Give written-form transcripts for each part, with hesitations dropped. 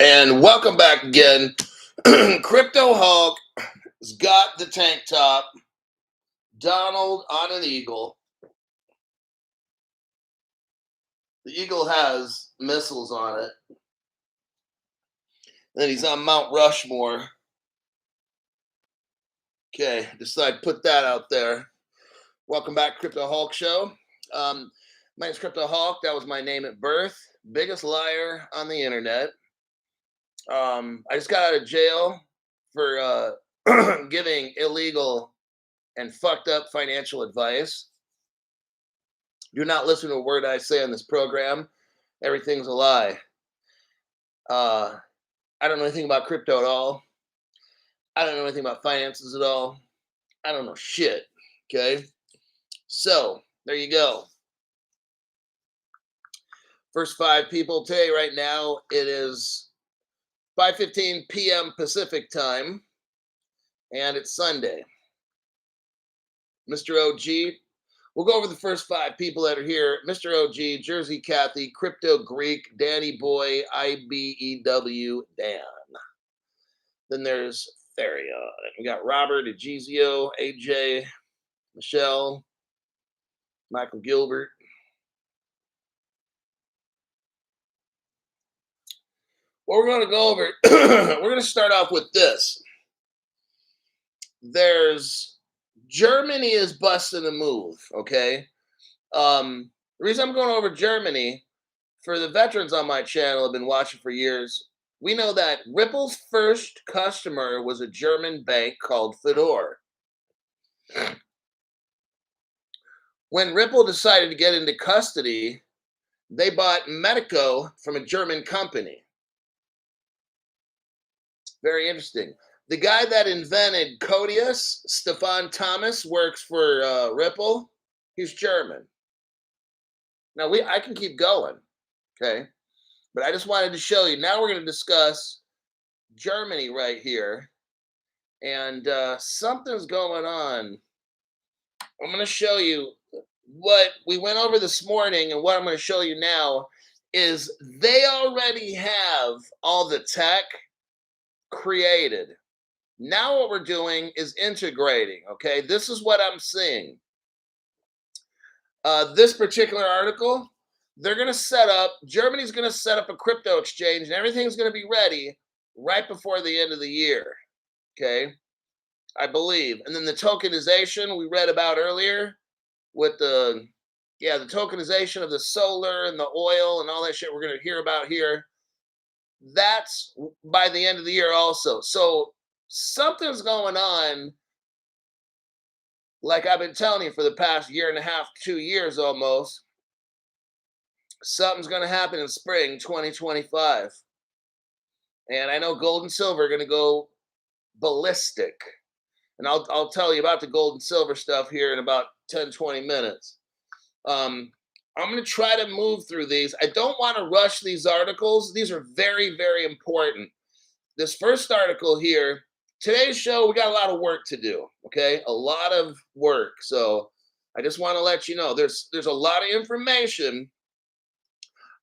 And welcome back again. Crypto Hulk has got the tank top, Donald on an eagle. The eagle has missiles on it. And then he's on Mount Rushmore. Okay, decided to put that out there. Welcome back, Crypto Hulk Show. My name's Crypto Hulk. That was my name at birth. Biggest liar on the internet. I just got out of jail for giving illegal and fucked up financial advice. Do not listen to a word I say on this program. Everything's a lie. I don't know anything about crypto at all. I don't know anything about finances at all. I don't know shit. Okay? So, there you go. First 5 people today, right now, it is 5:15 p.m. Pacific time, and it's Sunday. Mr. OG, we'll go over the first 5 people that are here. Mr. OG, Jersey Kathy, Crypto Greek, Danny Boy, IBEW, Dan. Then there's Therion. We got Robert, Egizio, AJ, Michelle, Michael Gilbert. What we're going to go over, we're going to start off with this. There's Germany is busting a move, okay? The reason I'm going over Germany, for the veterans on my channel have been watching for years, we know that Ripple's first customer was a German bank called Fedor. When Ripple decided to get into custody, they bought Medico from a German company. Very interesting. The guy that invented Codius, Stefan Thomas, works for Ripple. He's German. Now, I can keep going, okay? But I just wanted to show you. Now we're going to discuss Germany right here. And something's going on. I'm going to show you what we went over this morning, and what I'm going to show you now is they already have all the tech created. Now what we're doing is integrating, okay? This is what I'm seeing. This particular article, they're going to set up, Germany's going to set up a crypto exchange, and everything's going to be ready right before the end of the year, okay? I believe. And then the tokenization we read about earlier with the tokenization of the solar and the oil and all that shit we're going to hear about here. That's by the end of the year also. So something's going on, like I've been telling you for the past year and a half, 2 years almost. Something's going to happen in spring 2025. And I know gold and silver are going to go ballistic. And I'll tell you about the gold and silver stuff here in about 10, 20 minutes. I'm going to try to move through these. I don't want to rush these articles. These are very, very important. This first article here, today's show, we got a lot of work to do, okay? A lot of work. So I just want to let you know, there's a lot of information.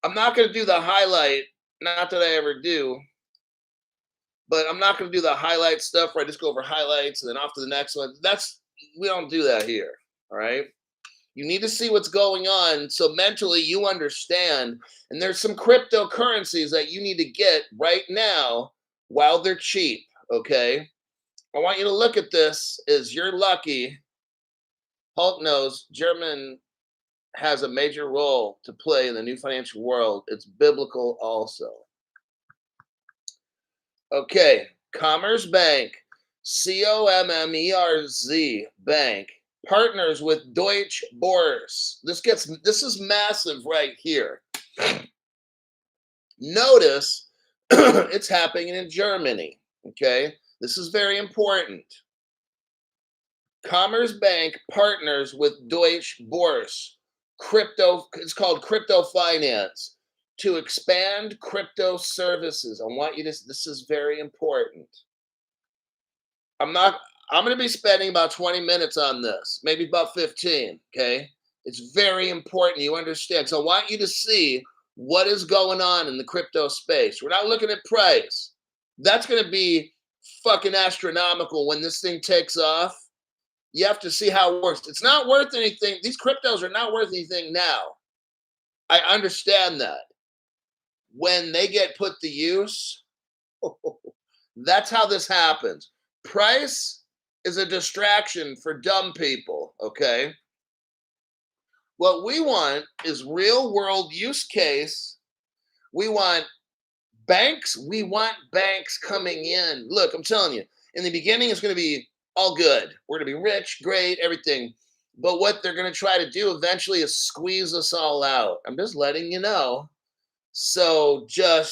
I'm not going to do the highlight, not that I ever do, but I'm not going to do the highlight stuff where I just go over highlights and then off to the next one. We don't do that here, all right? You need to see what's going on so mentally you understand. And there's some cryptocurrencies that you need to get right now while they're cheap, okay? I want you to look at this as you're lucky. Hulk knows German has a major role to play in the new financial world. It's biblical also. Okay, Commerce Bank, Commerz Bank, partners with Deutsche Börse. This is massive right here. Notice it's happening in Germany, okay? This is very important. Commerce Bank partners with Deutsche Börse. It's called crypto finance, to expand crypto services. I want you to, this is very important. I'm going to be spending about 20 minutes on this, maybe about 15, okay? It's very important you understand. So I want you to see what is going on in the crypto space. We're not looking at price. That's going to be fucking astronomical when this thing takes off. You have to see how it works. It's not worth anything. These cryptos are not worth anything now. I understand that. When they get put to use, that's how this happens. Price is a distraction for dumb people, okay? What we want is real world use case. We want banks. We want banks coming in. Look, I'm telling you, in the beginning, it's going to be all good. We're going to be rich, great, everything. But what they're going to try to do eventually is squeeze us all out. I'm just letting you know. So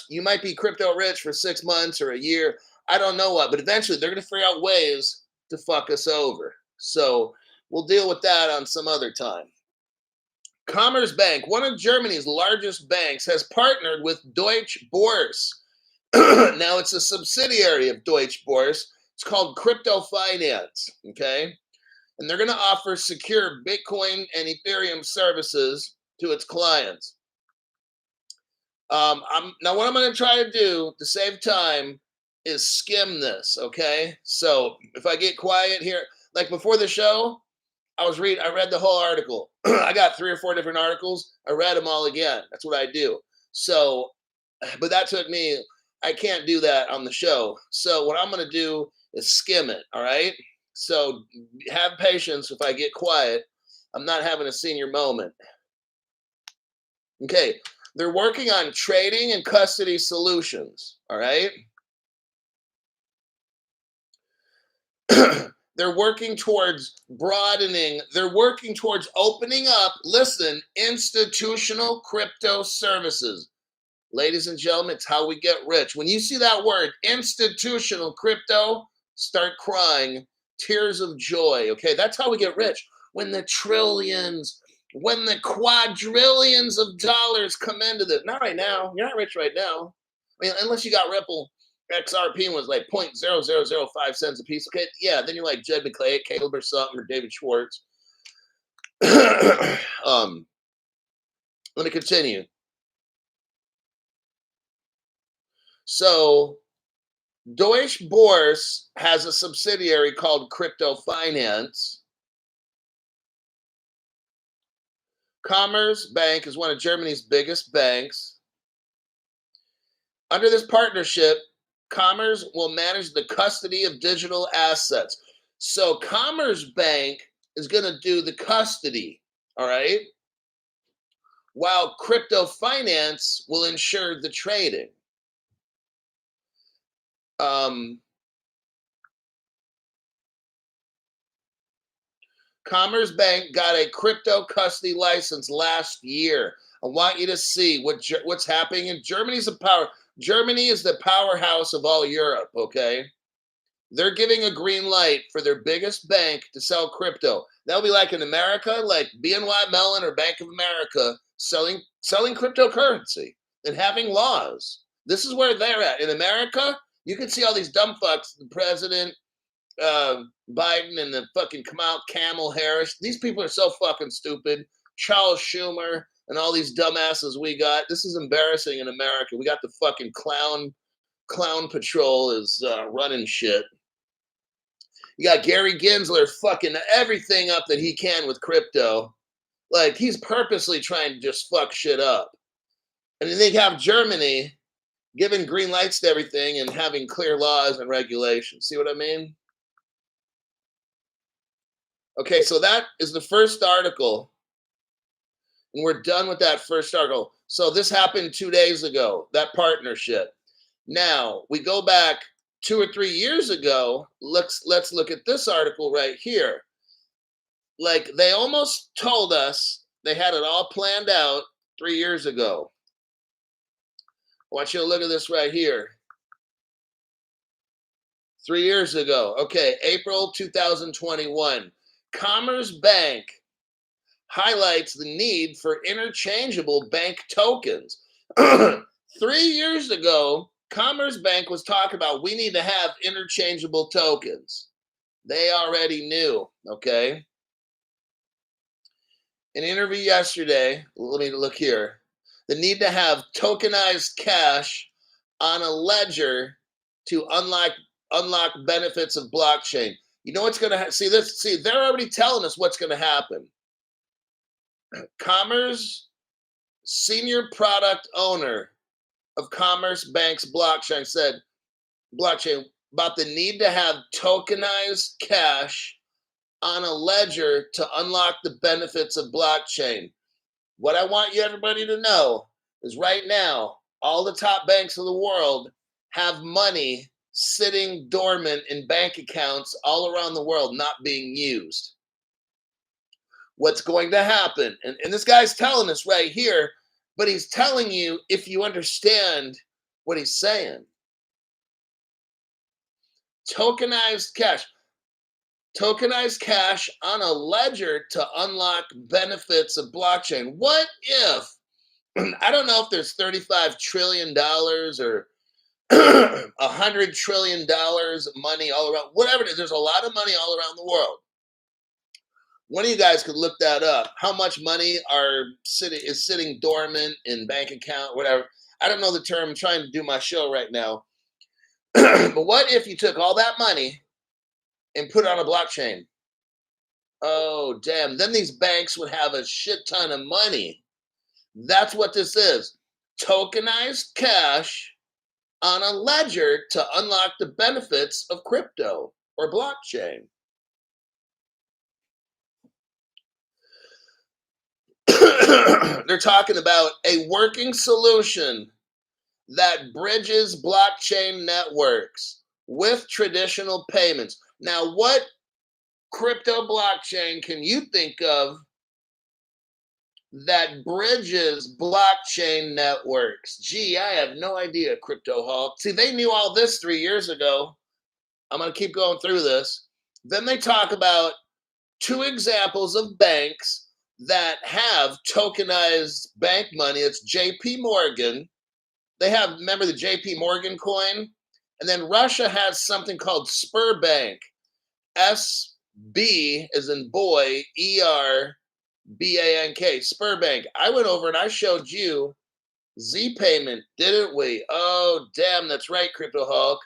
you might be crypto rich for 6 months or a year. I don't know what, but eventually they're going to figure out ways to fuck us over. So we'll deal with that on some other time. Commerzbank, one of Germany's largest banks, has partnered with Deutsche Börse. Now it's a subsidiary of Deutsche Börse. It's called Crypto Finance, okay? And they're going to offer secure Bitcoin and Ethereum services to its clients. Now what I'm going to try to do to save time is skim this, okay? So if I get quiet here, like before the show, I read the whole article. I got 3 or 4 different articles. I read them all again. That's what I do. So, but that took me, I can't do that on the show. So what I'm going to do is skim it, all right? So have patience if I get quiet. I'm not having a senior moment. Okay, they're working on trading and custody solutions, all right? They're working towards broadening. They're working towards opening up, listen, institutional crypto services. Ladies and gentlemen, it's how we get rich. When you see that word, institutional crypto, start crying tears of joy, okay? That's how we get rich. When the trillions, when the quadrillions of dollars come into this. Not right now. You're not rich right now. I mean, unless you got Ripple. XRP was like 0.0005 cents a piece. Okay, yeah, then you're like Jed McClay, Caleb or something, or David Schwartz. Let me continue. So, Deutsche Börse has a subsidiary called Crypto Finance. Commerzbank is one of Germany's biggest banks. Under this partnership, Commerce will manage the custody of digital assets. So Commerzbank is going to do the custody, all right? While Crypto Finance will ensure the trading. Commerzbank got a crypto custody license last year. I want you to see what's happening in Germany's a power. Germany is the powerhouse of all Europe, okay? They're giving a green light for their biggest bank to sell crypto. That'll be like in America, like BNY Mellon or Bank of America selling cryptocurrency and having laws. This is where they're at. In America, you can see all these dumb fucks, the president, Biden and the fucking Kamala Harris. These people are so fucking stupid. Charles Schumer and all these dumbasses we got. This is embarrassing in America. We got the fucking clown patrol is running shit. You got Gary Gensler fucking everything up that he can with crypto. Like, he's purposely trying to just fuck shit up. And then they have Germany giving green lights to everything and having clear laws and regulations. See what I mean? Okay, so that is the first article. And we're done with that first article. So this happened 2 days ago, that partnership. Now, we go back 2 or 3 years ago. Let's look at this article right here. Like, they almost told us they had it all planned out 3 years ago. I want you to look at this right here. 3 years ago. Okay, April 2021. Commerzbank highlights the need for interchangeable bank tokens. 3 years ago, Commerzbank was talking about we need to have interchangeable tokens. They already knew, okay? An interview yesterday, let me look here. The need to have tokenized cash on a ledger to unlock benefits of blockchain. You know what's going to see this? See, they're already telling us what's going to happen. Commerce senior product owner of Commerce Bank's blockchain said about the need to have tokenized cash on a ledger to unlock the benefits of blockchain. What I want you everybody to know is right now, all the top banks of the world have money sitting dormant in bank accounts all around the world, not being used. What's going to happen? And this guy's telling us right here, but he's telling you if you understand what he's saying. Tokenized cash. Tokenized cash on a ledger to unlock benefits of blockchain. What if, I don't know if there's $35 trillion or $100 trillion money all around, whatever it is, there's a lot of money all around the world. One of you guys could look that up. How much money is sitting dormant in bank account, whatever. I don't know the term. I'm trying to do my show right now. But what if you took all that money and put it on a blockchain? Oh, damn. Then these banks would have a shit ton of money. That's what this is. Tokenized cash on a ledger to unlock the benefits of crypto or blockchain. They're talking about a working solution that bridges blockchain networks with traditional payments. Now, what crypto blockchain can you think of that bridges blockchain networks? Gee, I have no idea, Crypto Hulk. See, they knew all this 3 years ago. I'm going to keep going through this. Then they talk about 2 examples of banks that have tokenized bank money. It's JP Morgan. They have, remember the JP Morgan coin? And then Russia has something called Sberbank. SB as in boy, ERBANK, Sberbank. I went over and I showed you Z payment, didn't we? Oh, damn, that's right, Crypto Hulk.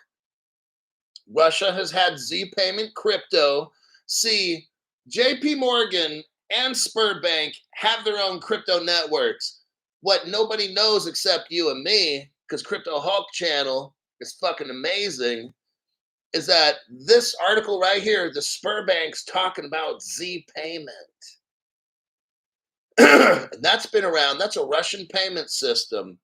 Russia has had Z payment crypto. See, JP Morgan and Sberbank have their own crypto networks. What nobody knows except you and me, because Crypto Hulk channel is fucking amazing, is that this article right here, the Sberbank's talking about Z payment. That's been around. That's a Russian payment system.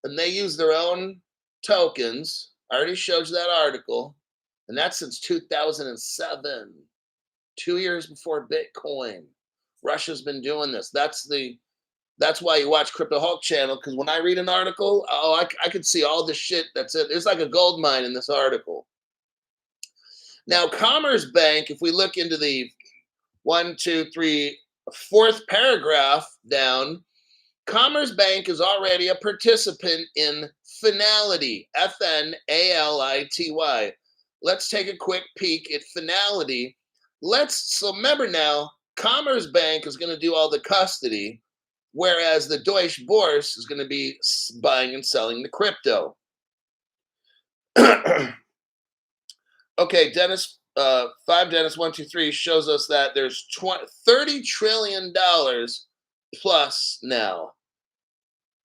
And they use their own tokens. I already showed you that article. And that's since 2007, 2 years before Bitcoin. Russia's been doing this. That's why you watch Crypto Hulk channel, because when I read an article, I could see all this shit that's it. There's like a gold mine in this article. Now, Commerce Bank, if we look into the 4th paragraph down, Commerce Bank is already a participant in Finality, FNALITY. Let's take a quick peek at Finality. So remember now, Commerce Bank is going to do all the custody, whereas the Deutsche Börse is going to be buying and selling the crypto. Okay, Dennis, 5Dennis123 shows us that there's $30 trillion plus now.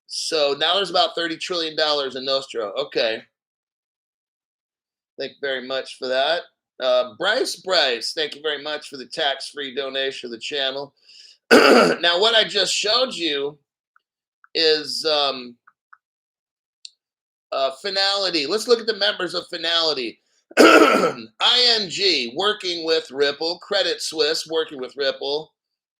So now there's about $30 trillion in Nostro. Okay. Thank you very much for that. Bryce, thank you very much for the tax-free donation to the channel. Now, what I just showed you is Finality. Let's look at the members of Finality. ING working with Ripple, Credit Suisse working with Ripple,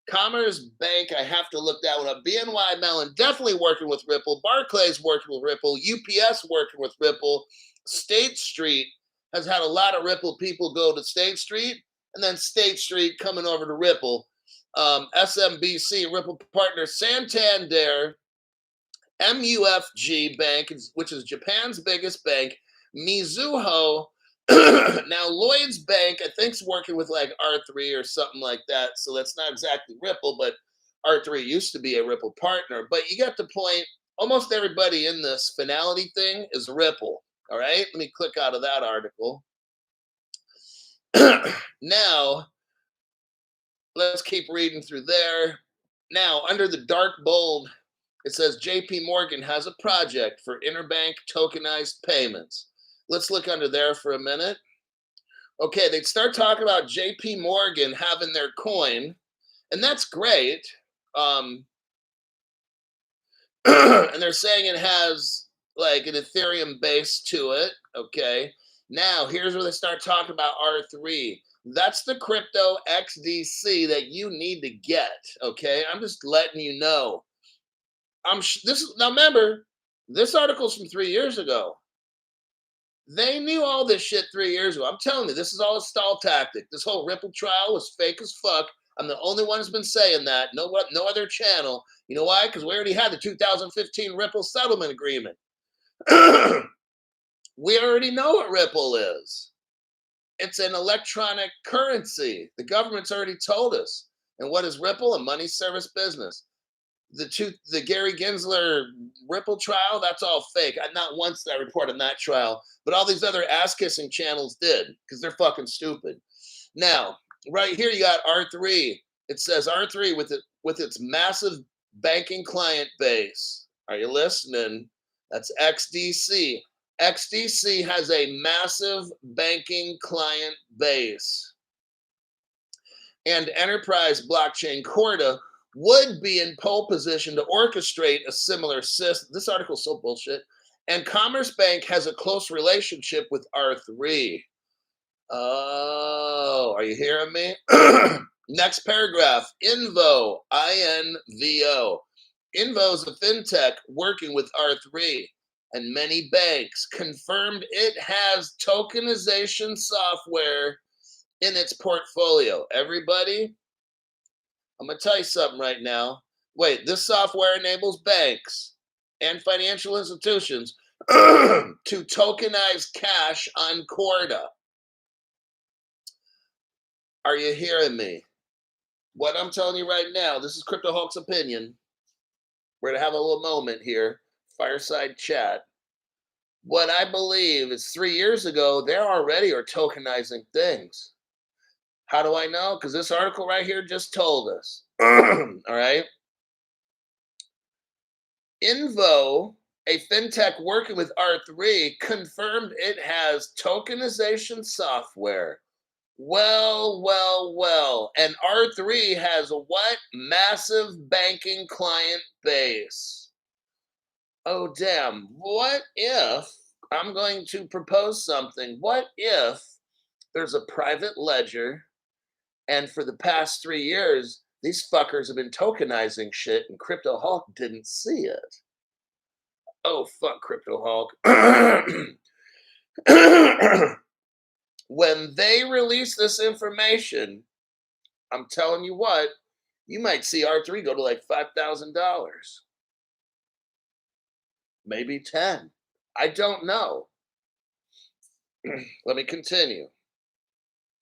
Commerce Bank, I have to look that one up. BNY Mellon definitely working with Ripple, Barclays working with Ripple, UPS working with Ripple, State Street has had a lot of Ripple people go to State Street, and then State Street coming over to Ripple. SMBC, Ripple Partners, Santander, MUFG Bank, which is Japan's biggest bank, Mizuho. Now, Lloyd's Bank, I think, is working with like R3 or something like that. So that's not exactly Ripple, but R3 used to be a Ripple partner, but you get the point. Almost everybody in this finality thing is Ripple. All right, let me click out of that article. Now, let's keep reading through there. Now, under the dark bold, it says JP Morgan has a project for interbank tokenized payments. Let's look under there for a minute. Okay, they'd start talking about JP Morgan having their coin, and that's great. And they're saying it has like an Ethereum base to it. Okay, now here's where they start talking about R3. That's the crypto XDC that you need to get. Okay, I'm just letting you know. Now remember, this article's from 3 years ago. They knew all this shit 3 years ago. I'm telling you, this is all a stall tactic. This whole Ripple trial was fake as fuck. I'm the only one who's been saying that. No other channel. You know why? Because we already had the 2015 Ripple settlement agreement. We already know what Ripple is. It's an electronic currency. The government's already told us. And what is Ripple? A money service business. The Gary Gensler Ripple trial, that's all fake. Not once did I report on that trial, but all these other ass-kissing channels did because they're fucking stupid. Now, right here you got R3. It says R3 with its massive banking client base. Are you listening? That's XDC. XDC has a massive banking client base. And enterprise blockchain Corda would be in pole position to orchestrate a similar system. This article's so bullshit. And Commerce Bank has a close relationship with R3. Oh, are you hearing me? Next paragraph, Invo, I-N-V-O. Invo is a fintech working with R3 and many banks confirmed it has tokenization software in its portfolio. Everybody, I'm going to tell you something right now. Wait, this software enables banks and financial institutions to tokenize cash on Corda. Are you hearing me? What I'm telling you right now, this is Crypto Hulk's opinion. We're going to have a little moment here, fireside chat. What I believe is 3 years ago, they already are tokenizing things. How do I know? Because this article right here just told us. All right. Invo, a fintech working with R3, confirmed it has tokenization software. Well. And R3 has a what? Massive banking client base. Oh, damn. What if, I'm going to propose something. What if there's a private ledger and for the past 3 years, these fuckers have been tokenizing shit and Crypto Hulk didn't see it? Oh, fuck Crypto Hulk. When they release this information, I'm telling you what, you might see R3 go to like $5,000. Maybe 10. I don't know. Let me continue.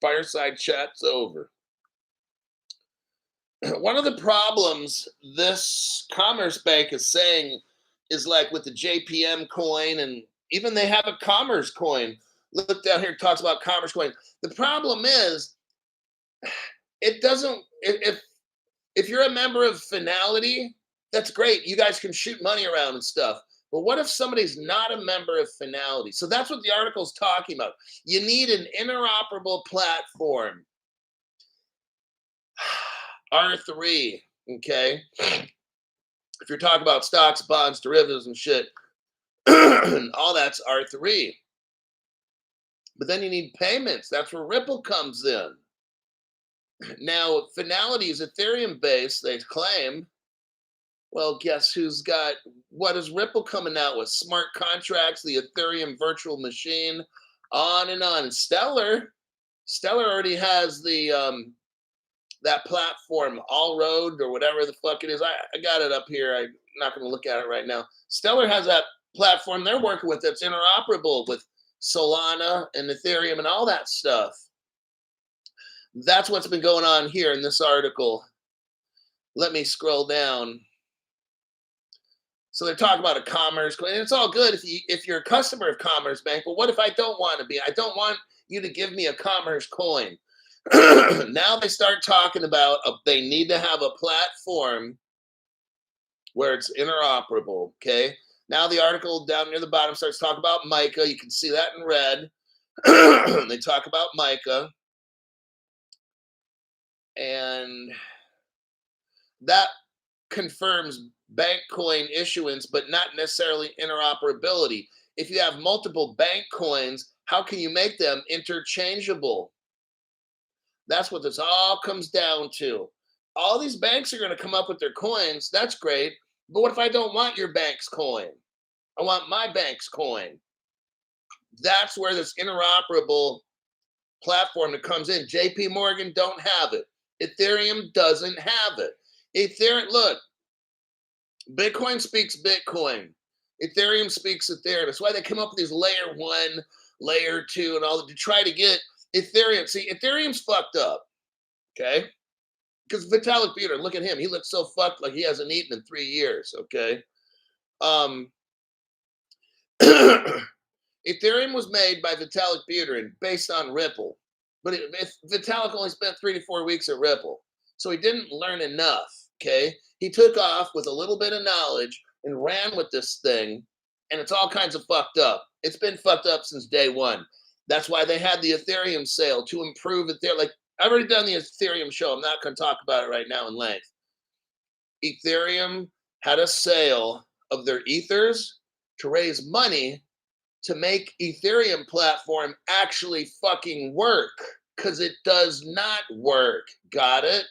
Fireside chat's over. One of the problems this Commerce Bank is saying is like with the JPM coin, and even they have a Commerce coin. Look down here, it talks about Commerce coin. The problem is, it doesn't, if you're a member of Finality, that's great. You guys can shoot money around and stuff. But what if somebody's not a member of Finality? So that's what the article's talking about. You need an interoperable platform. R3, okay? If you're talking about stocks, bonds, derivatives, and shit, all that's R3. But then you need payments. That's where Ripple comes in. Now, Finality is Ethereum-based, they claim. Well, guess who's got, what is Ripple coming out with? Smart contracts, the Ethereum virtual machine, on and on. And Stellar already has the that platform, Allroad or whatever the fuck it is. I got it up here. I'm not going to look at it right now. Stellar has that platform they're working with that's interoperable with Solana and Ethereum and all that stuff. That's what's been going on here in this article. Let me scroll down. So they're talking about a commerce coin. And it's all good if you're a customer of Commerce Bank. But what if I don't want to be? I don't want you to give me a commerce coin. Now they start talking about they need to have a platform where it's interoperable. Okay. Now the article down near the bottom starts talking about Mica. You can see that in red. They talk about Mica, and that confirms bank coin issuance, but not necessarily interoperability. If you have multiple bank coins, how can you make them interchangeable? That's what this all comes down to. All these banks are going to come up with their coins. That's great. But what if I don't want your bank's coin? I want my bank's coin. That's where this interoperable platform that comes in. JP Morgan don't have it. Ethereum doesn't have it. Ethereum, look, Bitcoin speaks Bitcoin. Ethereum speaks Ethereum. That's why they come up with these layer one, layer two, and all to try to get Ethereum. See, Ethereum's fucked up. Okay. Because Vitalik Buterin, look at him. He looks so fucked like he hasn't eaten in 3 years. Okay. Um, Ethereum was made by Vitalik Buterin based on Ripple. But Vitalik only spent 3 to 4 weeks at Ripple. So he didn't learn enough. Okay. He took off with a little bit of knowledge and ran with this thing. And it's all kinds of fucked up. It's been fucked up since day one. That's why they had the Ethereum sale to improve Ethereum. Like, I've already done the Ethereum show. I'm not going to talk about it right now in length. Ethereum had a sale of their ethers to raise money to make Ethereum platform actually fucking work, because it does not work. Got it?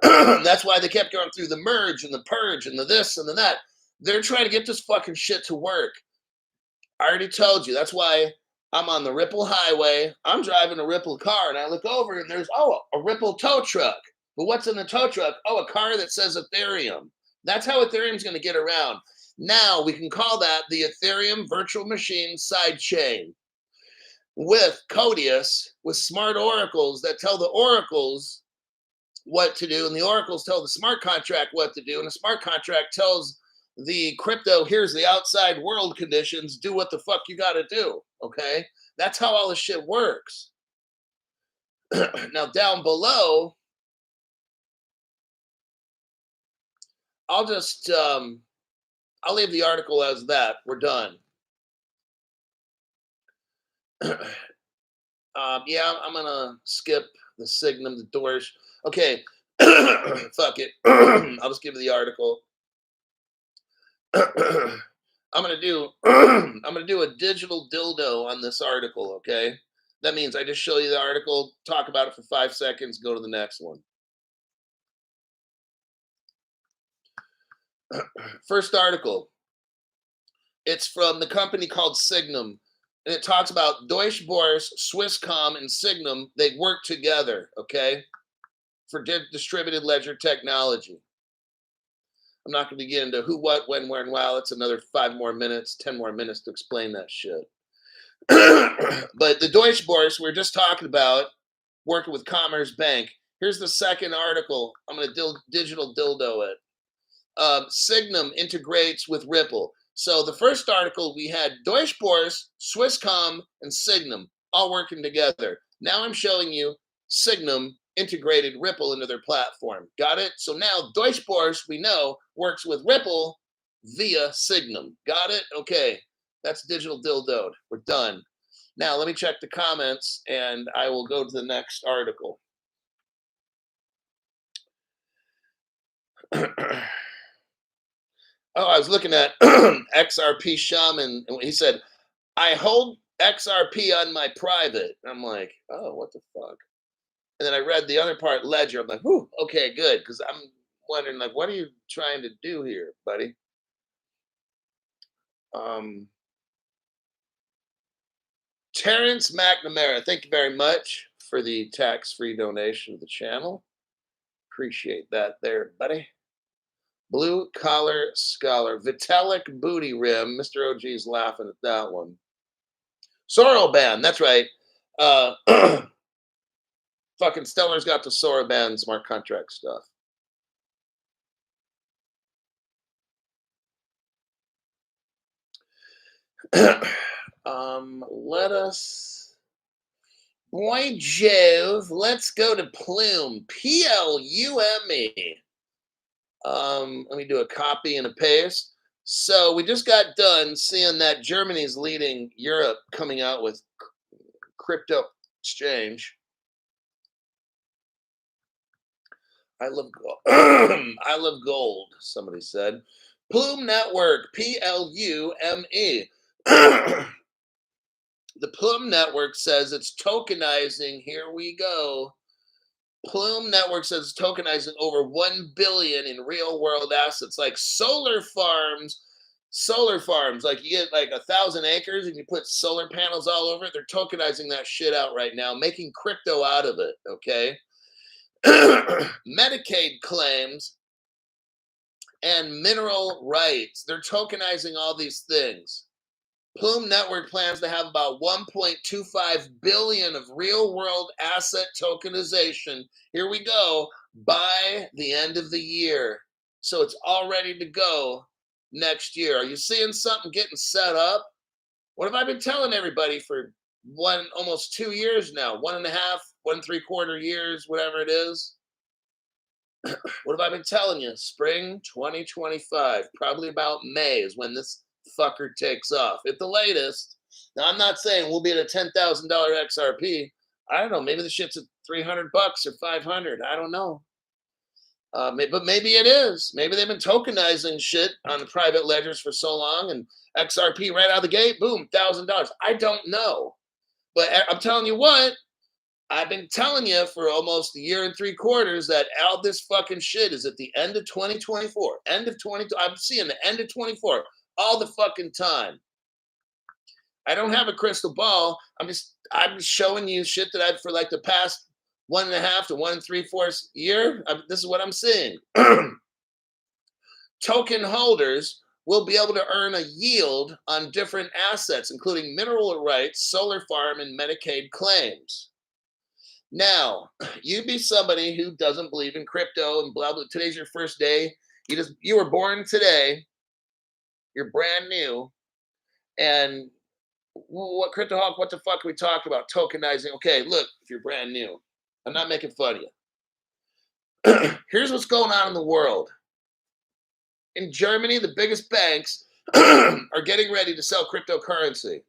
That's why they kept going through the merge and the purge and the this and the that. They're trying to get this fucking shit to work. I already told you. That's why I'm on the Ripple highway. I'm driving a Ripple car and I look over and there's, a Ripple tow truck. But what's in the tow truck? A car that says Ethereum. That's how Ethereum's going to get around. Now we can call that the Ethereum virtual machine sidechain with Codius, with smart oracles that tell the oracles what to do, and the oracles tell the smart contract what to do, and the smart contract tells the crypto, here's the outside world conditions, do what the fuck you got to do. Okay. That's how all this shit works. Now down below, I'll just I'll leave the article as that. We're done. Yeah, I'm gonna skip the Signum, the Dorsch. Okay. Fuck it. I'll just give you the article. I'm gonna do a digital dildo on this article. Okay, that means I just show you the article, talk about it for 5 seconds, go to the next one. First article, it's from the company called Signum, and it talks about Deutsche Börse, Swisscom, and Signum. They work together, okay, for distributed ledger technology. I'm not going to get into who, what, when, where, and wow. It's another 5 more minutes, 10 more minutes to explain that shit. But the Deutsche Börse, we're just talking about working with Commerce Bank. Here's the second article. I'm going to digital dildo it. Signum integrates with Ripple. So the first article, we had Deutsche Börse, Swisscom, and Signum all working together. Now I'm showing you Signum integrated Ripple into their platform. Got it? So now Deutsche Börse, we know, works with Ripple via Signum. Got it? Okay. That's digital dildoed. We're done. Now let me check the comments and I will go to the next article. I was looking at XRP Shaman, and he said, I hold XRP on my private. I'm like, oh, what the fuck? And then I read the other part, Ledger. I'm like, whew, okay, good. Because I'm wondering, like, what are you trying to do here, buddy? Terrence McNamara, thank you very much for the tax-free donation to the channel. Appreciate that there, buddy. Blue Collar Scholar, Vitalik Booty Rim. Mr. OG's laughing at that one. Soroban, that's right. Fucking Stellar's got the Soroban smart contract stuff. Let us, boy Jove, let's go to Plume, Plume. Let me do a copy and a paste. So we just got done seeing that Germany's leading Europe coming out with crypto exchange. I love gold. I love gold, somebody said. Plume Network, Plume. The Plume Network says it's tokenizing. Here we go. Plume Network says it's tokenizing over 1 billion in real world assets like solar farms. Solar farms, like you get like 1,000 acres and you put solar panels all over it. They're tokenizing that shit out right now, making crypto out of it. Okay. Medicaid claims and mineral rights. They're tokenizing all these things. Plume Network plans to have about 1.25 billion of real-world asset tokenization. Here we go, by the end of the year. So it's all ready to go next year. Are you seeing something getting set up? What have I been telling everybody for almost 2 years now? 1.5, 1.75 years, whatever it is. What have I been telling you? Spring 2025, probably about May is when this fucker takes off at the latest. Now, I'm not saying we'll be at a $10,000 XRP. I don't know. Maybe the shit's at $300 or 500. I don't know. But maybe it is. Maybe they've been tokenizing shit on the private ledgers for so long, and XRP right out of the gate, boom, $1,000. I don't know. But I'm telling you what, I've been telling you for almost 1.75 years that all this fucking shit is at the end of 2024. End of 20. I'm seeing the end of 24 all the fucking time. I don't have a crystal ball. I'm showing you shit that I've for like the past 1.5 to 1.75 year. This is what I'm seeing. Token holders will be able to earn a yield on different assets, including mineral rights, solar farm, and Medicaid claims. Now, you be somebody who doesn't believe in crypto and blah blah. Today's your first day. You were born today. You're brand new. And what Crypto Hawk? What the fuck are we talking about? Tokenizing. Okay, look, if you're brand new, I'm not making fun of you. Here's what's going on in the world. In Germany, the biggest banks are getting ready to sell cryptocurrency.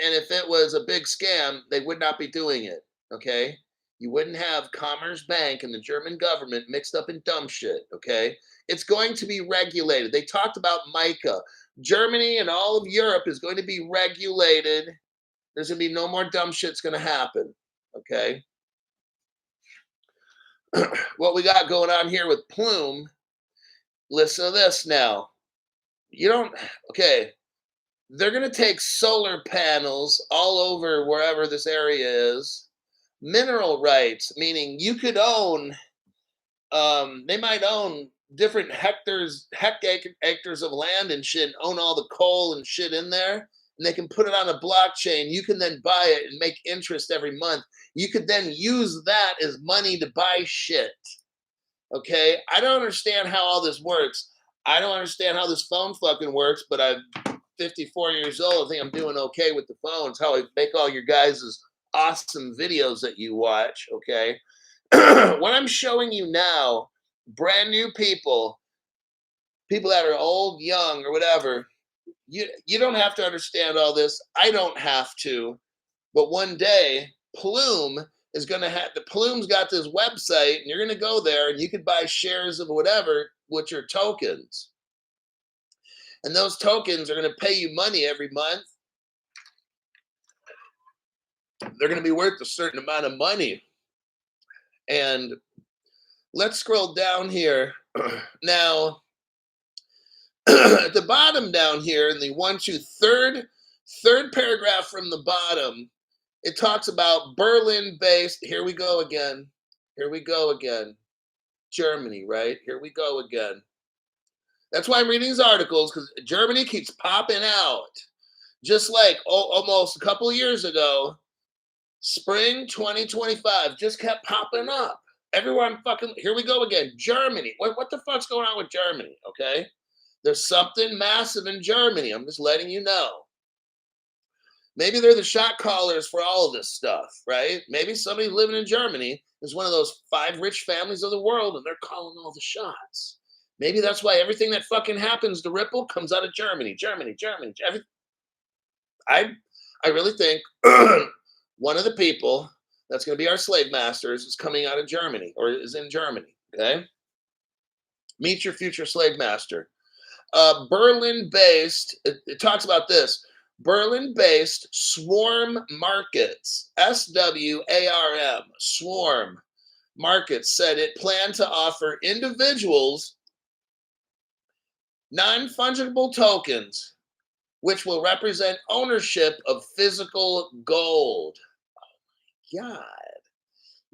And if it was a big scam, they would not be doing it. Okay. You wouldn't have Commerce Bank and the German government mixed up in dumb shit. Okay. It's going to be regulated. They talked about MiCA. Germany and all of Europe is going to be regulated. There's going to be no more dumb shit's going to happen. Okay. What we got going on here with Plume, listen to this now. Okay. They're going to take solar panels all over wherever this area is. Mineral rights, meaning you could own, they might own different acres of land and shit, and own all the coal and shit in there, and they can put it on a blockchain. You can then buy it and make interest every month. You could then use that as money to buy shit. Okay? I don't understand how all this works. I don't understand how this phone fucking works, but I'm 54 years old. I think I'm doing okay with the phones. How I make all your guys' awesome videos that you watch. Okay. What I'm showing you now, brand new people that are old, young, or whatever, you don't have to understand all this. I don't have to. But one day, Plume is going to have, the Plume's got this website, and you're going to go there and you could buy shares of whatever, which are tokens. And those tokens are going to pay you money every month. They're going to be worth a certain amount of money. And let's scroll down here. Now, at the bottom down here in the third paragraph from the bottom, it talks about Berlin-based. Here we go again. Germany, right? Here we go again. That's why I'm reading these articles, because Germany keeps popping out. Just like almost a couple of years ago, spring 2025 just kept popping up. Everyone fucking, here we go again. Germany. What the fuck's going on with Germany? Okay. There's something massive in Germany. I'm just letting you know. Maybe they're the shot callers for all of this stuff, right? Maybe somebody living in Germany is one of those 5 rich families of the world and they're calling all the shots. Maybe that's why everything that fucking happens to Ripple comes out of Germany. I really think one of the people that's going to be our slave masters is coming out of Germany or is in Germany. Okay. Meet your future slave master. Berlin-based, it talks about this. Berlin-based Swarm Markets, SWARM, Swarm Markets said it planned to offer individuals non-fungible tokens, which will represent ownership of physical gold. Oh my God.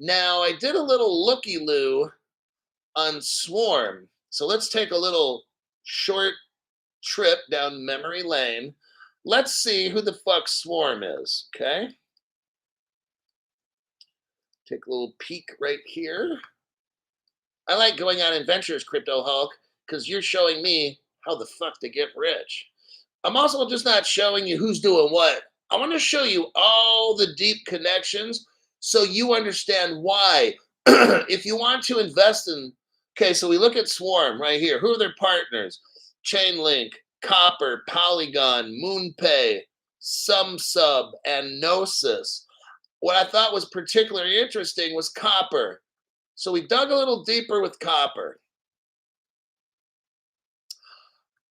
Now, I did a little looky-loo on Swarm. So let's take a little short trip down memory lane. Let's see who the fuck Swarm is, okay? Take a little peek right here. I like going on adventures, Crypto Hulk, because you're showing me how the fuck to get rich. I'm also just not showing you who's doing what. I want to show you all the deep connections so you understand why. If you want to invest in, okay, so we look at Swarm right here. Who are their partners? Chainlink, Copper, Polygon, MoonPay, SumSub, and Gnosis. What I thought was particularly interesting was Copper. So we dug a little deeper with Copper.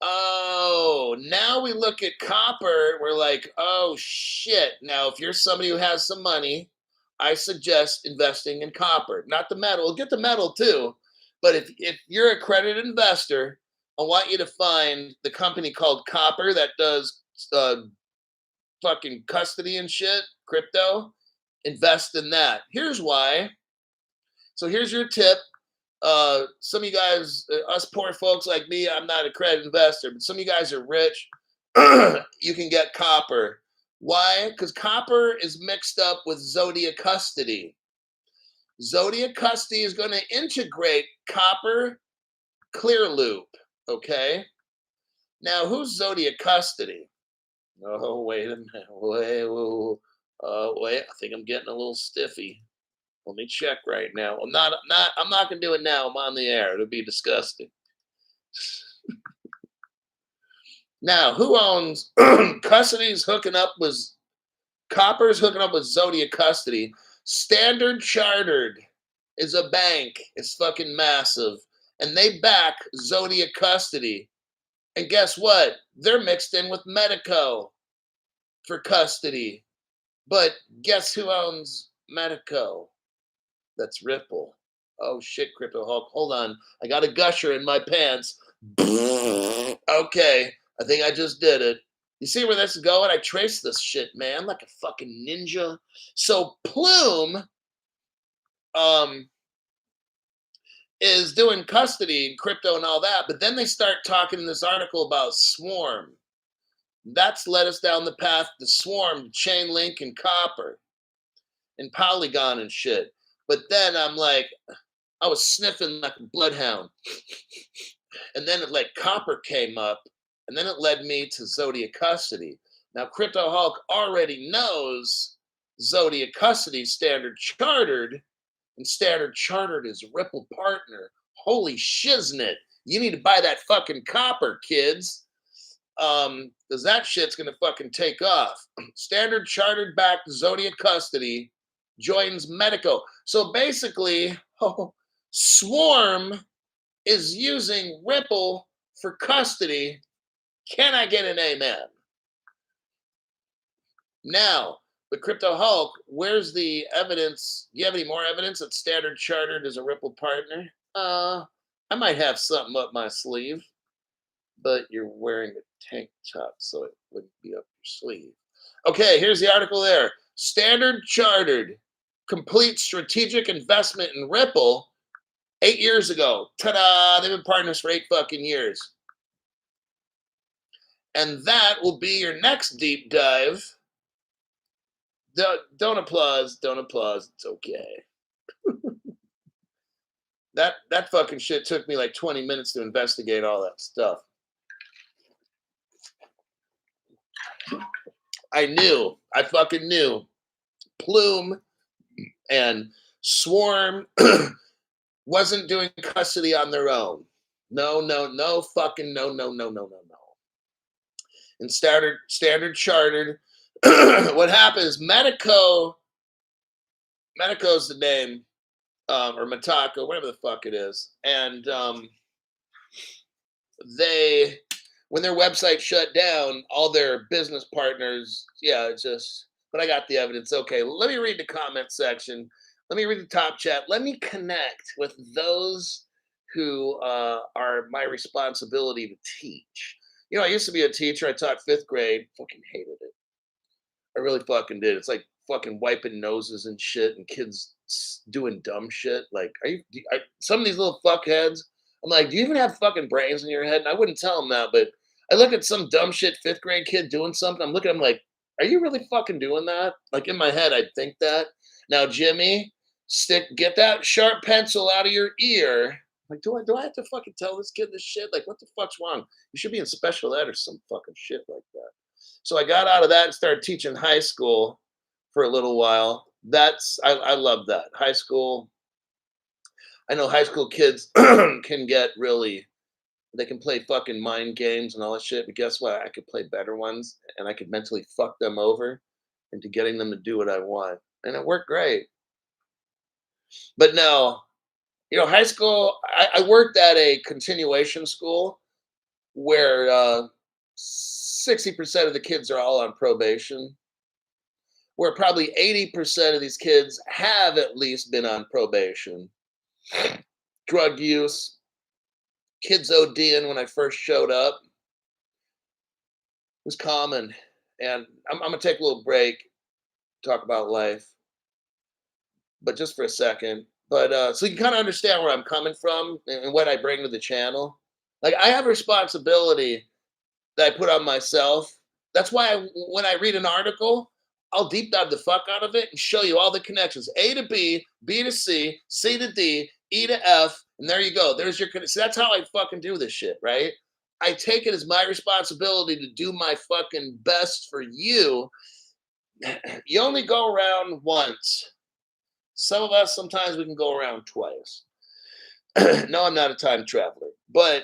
Oh, now we look at Copper, we're like, oh shit. Now, if you're somebody who has some money, I suggest investing in Copper. Not the metal. We'll get the metal too. But if you're a accredited investor, I want you to find the company called Copper that does fucking custody and shit, crypto. Invest in that. Here's why. So here's your tip. Some of you guys, us poor folks like me, I'm not a credit investor, but some of you guys are rich. You can get Copper. Why? Because Copper is mixed up with Zodia Custody. Zodia Custody is going to integrate Copper Clear Loop. Okay. Now, who's Zodia Custody? Oh, wait a minute. Wait. I think I'm getting a little stiffy. Let me check right now. I'm not gonna do it now. I'm on the air. It'll be disgusting. Now, who owns Custody's hooking up with Copper's hooking up with Zodia Custody. Standard Chartered is a bank. It's fucking massive. And they back Zodia Custody. And guess what? They're mixed in with Medico for custody. But guess who owns Medico? That's Ripple. Oh shit, Crypto Hulk. Hold on. I got a gusher in my pants. Okay, I think I just did it. You see where this is going? I traced this shit, man, like a fucking ninja. So Plume is doing custody and crypto and all that, but then they start talking in this article about Swarm. That's led us down the path to Swarm, Chainlink, and Copper, and Polygon and shit. But then I'm like, I was sniffing like a bloodhound. And then like Copper came up, and then it led me to Zodia Custody. Now, Crypto Hulk already knows Zodia Custody Standard Chartered, and Standard Chartered is Ripple partner. Holy shiznit. You need to buy that fucking Copper, kids. Because that shit's going to fucking take off. Standard Chartered backed Zodia Custody joins Medico. So basically, Swarm is using Ripple for custody. Can I get an amen? Now, the Crypto Hulk, where's the evidence? Do you have any more evidence that Standard Chartered is a Ripple partner? I might have something up my sleeve, but you're wearing a tank top, so it wouldn't be up your sleeve. Okay, here's the article there. Standard Chartered complete strategic investment in Ripple 8 years ago. Ta-da! They've been partners for 8 fucking years. And that will be your next deep dive. Don't applause. Don't applause. It's okay. That fucking shit took me like 20 minutes to investigate all that stuff. I fucking knew Plume and Swarm wasn't doing custody on their own. No, no, no, fucking no, no, no, no, no, no. And standard chartered. What happened is Medico's the name, or Matako, whatever the fuck it is. And they, when their website shut down, all their business partners, yeah, it's just, but I got the evidence. Okay, let me read the comment section. Let me read the top chat. Let me connect with those who are my responsibility to teach. You know, I used to be a teacher. I taught fifth grade. Fucking hated it. I really fucking did. It's like fucking wiping noses and shit, and kids doing dumb shit. Like, some of these little fuckheads? I'm like, do you even have fucking brains in your head? And I wouldn't tell them that, but I look at some dumb shit fifth grade kid doing something. I'm looking at him like, are you really fucking doing that? Like in my head, I'd think that. Now, Jimmy, get that sharp pencil out of your ear. Like, do I have to fucking tell this kid this shit? Like, what the fuck's wrong? You should be in special ed or some fucking shit like that. So I got out of that and started teaching high school for a little while. I love that. High school. I know high school kids can get really, they can play fucking mind games and all that shit, but guess what? I could play better ones and I could mentally fuck them over into getting them to do what I want. And it worked great. But no, you know, high school, I worked at a continuation school where 60% of the kids are all on probation, where probably 80% of these kids have at least been on probation. Drug use, kids ODing when I first showed up was common. And I'm going to take a little break, talk about life, but just for a second. But so you kind of understand where I'm coming from and what I bring to the channel. Like, I have responsibility that I put on myself. That's why when I read an article, I'll deep dive the fuck out of it and show you all the connections. A to B, B to C, C to D, E to F, and there you go. There's your connection. That's how I fucking do this shit, right? I take it as my responsibility to do my fucking best for you. You only go around once. Some of us, sometimes we can go around twice. No, I'm not a time traveler. But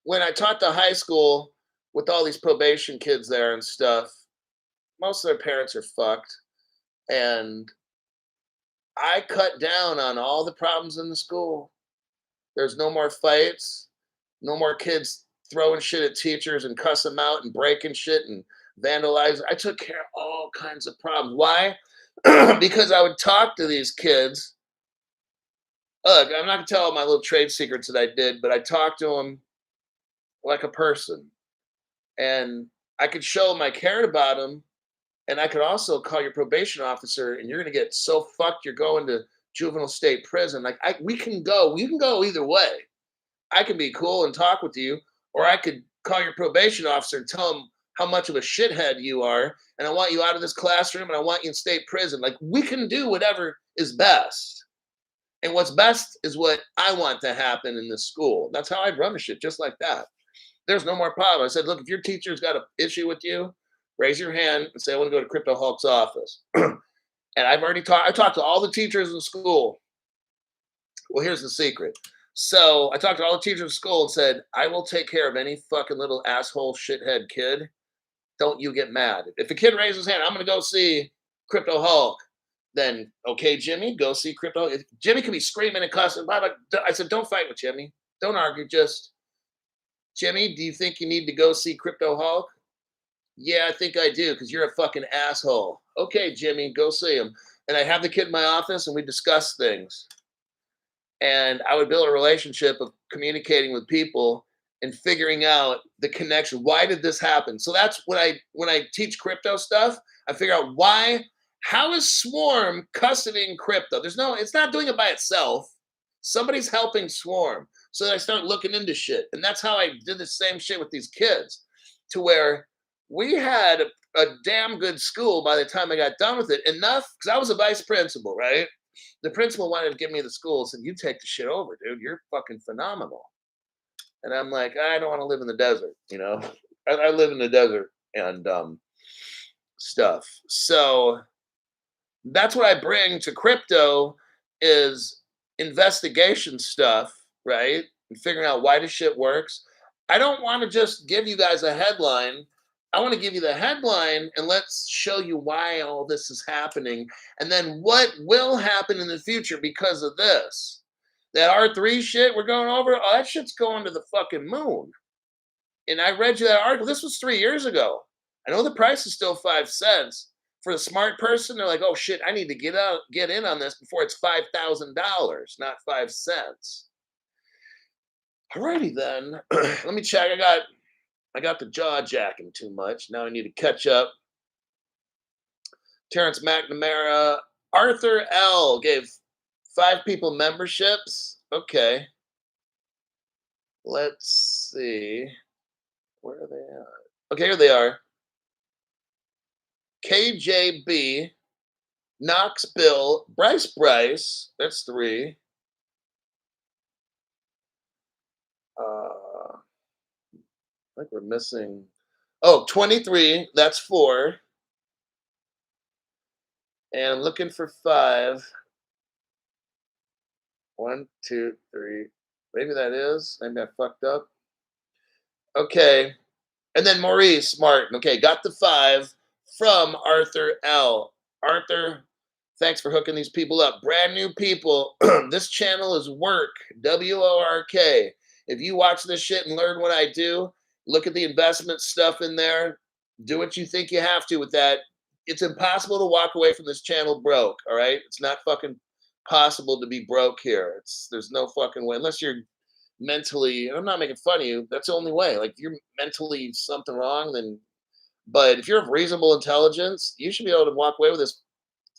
when I taught the high school with all these probation kids there and stuff, most of their parents are fucked. And I cut down on all the problems in the school. There's no more fights, no more kids throwing shit at teachers and cussing them out and breaking shit and vandalizing. I took care of all kinds of problems. Why? Because I would talk to these kids. Look, I'm not going to tell all my little trade secrets that I did, but I talked to them like a person. And I could show them I cared about them. And I could also call your probation officer, and you're going to get so fucked you're going to juvenile state prison. Like, we can go either way. I can be cool and talk with you, or I could call your probation officer and tell him how much of a shithead you are, and I want you out of this classroom, and I want you in state prison. Like, we can do whatever is best. And what's best is what I want to happen in this school. That's how I'd run the shit, just like that. There's no more problem. I said, look, if your teacher's got an issue with you, raise your hand and say, I want to go to Crypto Hulk's office. And I talked to all the teachers in school. Well, here's the secret. So I talked to all the teachers in school and said, I will take care of any fucking little asshole shithead kid. Don't you get mad. If a kid raises his hand, I'm going to go see Crypto Hulk. Then, okay, Jimmy, go see Crypto. Jimmy could be screaming and cussing. But I said, don't fight with Jimmy. Don't argue. Just, Jimmy, do you think you need to go see Crypto Hulk? Yeah, I think I do, because you're a fucking asshole. Okay, Jimmy, go see him. And I have the kid in my office, and we discuss things. And I would build a relationship of communicating with people and figuring out the connection. Why did this happen? So that's when I teach crypto stuff, I figure out why. How is Swarm custodying crypto? It's not doing it by itself. Somebody's helping Swarm. So I start looking into shit. And that's how I did the same shit with these kids, to where we had a damn good school by the time I got done with it. Enough, because I was a vice principal, right? The principal wanted to give me the school, said, you take the shit over, dude. You're fucking phenomenal. And I'm like, I don't want to live in the desert, you know? I live in the desert. and stuff. So that's what I bring to crypto is investigation stuff, right? And figuring out why this shit works. I don't want to just give you guys a headline. I want to give you the headline and let's show you why all this is happening and then what will happen in the future because of this. That R3 shit we're going over, oh, that shit's going to the fucking moon. And I read you that article. This was 3 years ago. I know the price is still 5 cents. For the smart person, they're like, "Oh shit, I need to get in on this before it's $5,000, not 5 cents." Alrighty then. Let me check. I got the jaw jacking too much. Now I need to catch up. Terrence McNamara, Arthur L gave 5 people memberships. Okay. Let's see. Where are they at? Okay, here they are. KJB, Knox Bill, Bryce, that's 3. I think we're missing. Oh, 23, that's 4. And I'm looking for 5. 1, 2, 3. Maybe that is. Maybe I fucked up. Okay. And then Maurice Martin. Okay, got the 5 from Arthur L. Arthur, thanks for hooking these people up. Brand new people. This channel is work. WORK. If you watch this shit and learn what I do, look at the investment stuff in there. Do what you think you have to with that. It's impossible to walk away from this channel broke. All right, it's not fucking possible to be broke here. There's no fucking way unless you're mentally. And I'm not making fun of you. That's the only way. Like if you're mentally something wrong, then. But if you're of reasonable intelligence, you should be able to walk away with this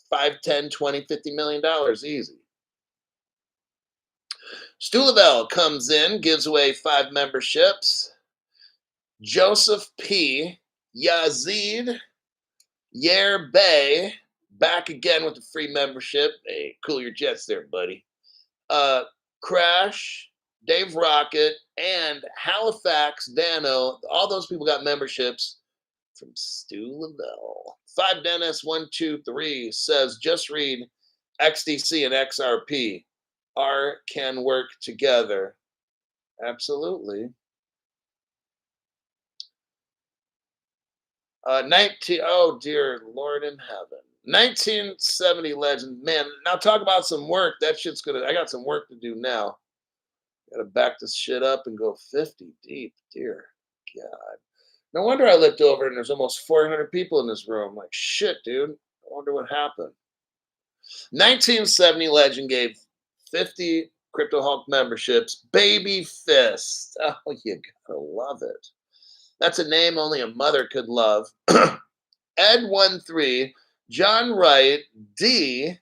5, 10, 20, $50 million easy. Stu Lavelle comes in, gives away 5 memberships. Joseph P. Yazid Yer Bay back again with the free membership. Hey, cool your jets there, buddy. Crash, Dave Rocket, and Halifax Dano. All those people got memberships from Stu Lavelle. 5 Dennis 123 says just read XDC and XRP. R can work together. Absolutely. Oh dear Lord in heaven. 1970 legend. Man, now talk about some work. That shit's gonna. I got some work to do now. Gotta back this shit up and go 50 deep. Dear God. No wonder I looked over and there's almost 400 people in this room. Like shit, dude. I wonder what happened. 1970 legend gave 50 Crypto Hulk memberships. Baby Fist. Oh, you gotta love it. That's a name only a mother could love. Ed13, John Wright, D,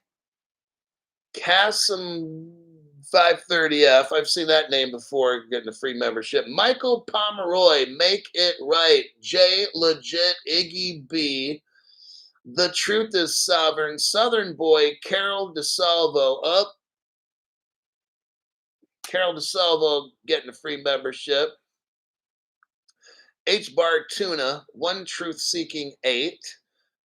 Cassim 530F. I've seen that name before getting a free membership. Michael Pomeroy, Make It Right. J Legit, Iggy B. The Truth is Sovereign. Southern Boy, Carol DeSalvo. Up. Carol DeSalvo getting a free membership. H Bar Tuna, One Truth Seeking 8.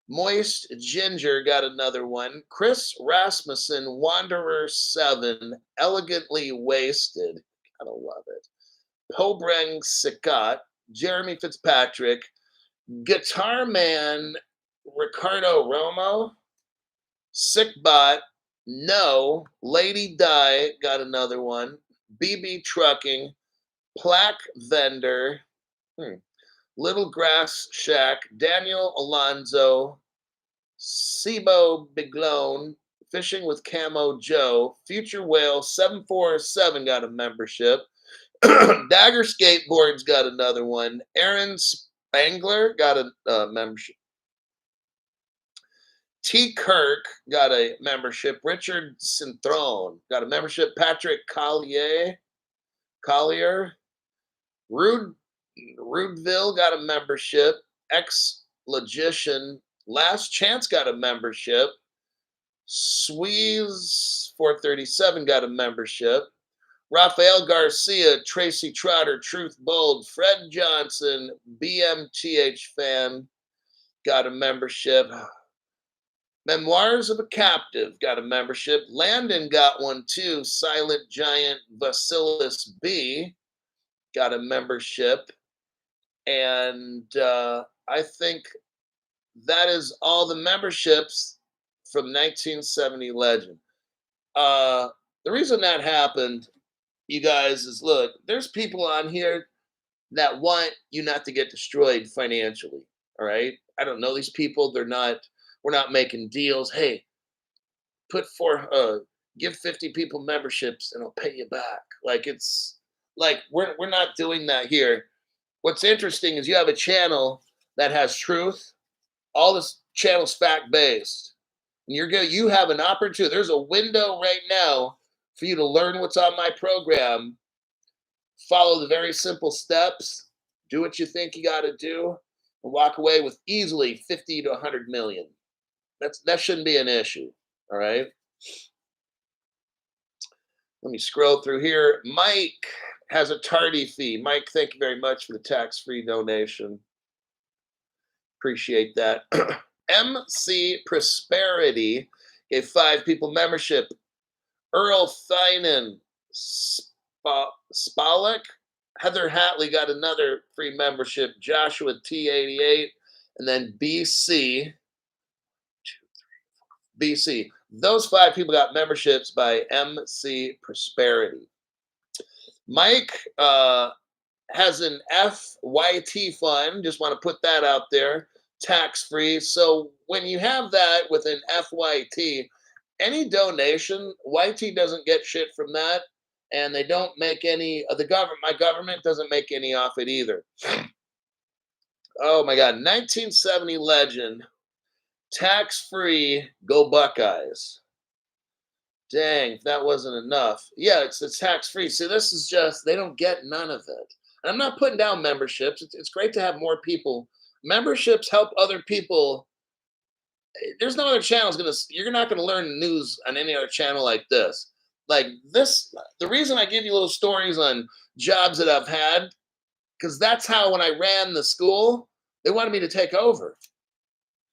Moist Ginger got another one. Chris Rasmussen, Wanderer 7. Elegantly Wasted. Gotta love it. Pobreng Sikat. Jeremy Fitzpatrick. Guitar Man Ricardo Romo. Sickbot. No. Lady Di got another one. BB Trucking. Plaque Vendor. Little Grass Shack, Daniel Alonzo, Sibo Biglone, Fishing with Camo Joe, Future Whale 747 got a membership. Dagger Skateboards got another one. Aaron Spangler got a membership. T. Kirk got a membership. Richard Cintron got a membership. Patrick Collier, Rudeville got a membership. Ex-Logician. Last Chance got a membership. Sweez 437 got a membership. Rafael Garcia, Tracy Trotter, Truth Bold, Fred Johnson, BMTH fan, got a membership. Memoirs of a Captive got a membership. Landon got one too. Silent Giant Bacillus B got a membership. And I think that is all the memberships from 1970 Legend. The reason that happened, you guys, is look, there's people on here that want you not to get destroyed financially. All right. I don't know these people. We're not making deals. Hey, give 50 people memberships and I'll pay you back. Like it's like we're not doing that here. What's interesting is you have a channel that has truth. All this channel's fact based. And you have an opportunity. There's a window right now for you to learn what's on my program. Follow the very simple steps. Do what you think you got to do, and walk away with easily 50 to 100 million. That shouldn't be an issue. All right. Let me scroll through here. Mike has a tardy fee. Mike, thank you very much for the tax-free donation. Appreciate that. MC Prosperity gave 5 people membership. Earl Thinan, Spalek, Heather Hatley got another free membership. Joshua T88, and then BC. Those 5 people got memberships by MC Prosperity. Mike has an FYT fund. Just want to put that out there. Tax-free. So when you have that with an FYT, any donation, YT doesn't get shit from that, and they don't make any of the government. My government doesn't make any off it either. Oh my God, 1970 Legend, tax-free, go Buckeyes. Dang, if that wasn't enough. Yeah, it's tax-free. See, this is just, they don't get none of it. And I'm not putting down memberships. It's great to have more people. Memberships help other people. There's no other channel you're not gonna learn news on any other channel like this. Like this, the reason I give you little stories on jobs that I've had, because that's how when I ran the school, they wanted me to take over.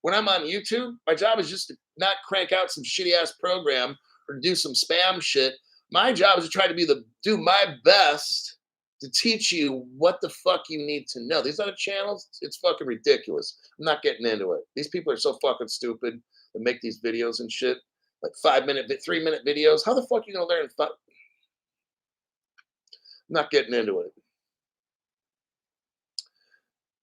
When I'm on YouTube, my job is just to not crank out some shitty ass program or do some spam shit. My job is to try to do my best to teach you what the fuck you need to know. These other channels, it's fucking ridiculous. I'm not getting into it. These people are so fucking stupid that make these videos and shit, like 5-minute, 3-minute videos. How the fuck are you gonna learn? I'm not getting into it.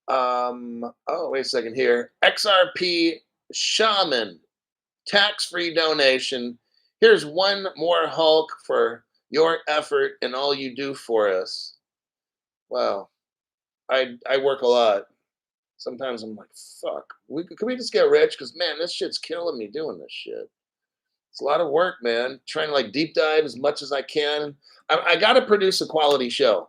Oh, wait a second here. XRP Shaman, tax-free donation. Here's one more Hulk for your effort and all you do for us. Wow. I work a lot. Sometimes I'm like, fuck. Can we just get rich? Because, man, this shit's killing me doing this shit. It's a lot of work, man. Trying to, like, deep dive as much as I can. I got to produce a quality show.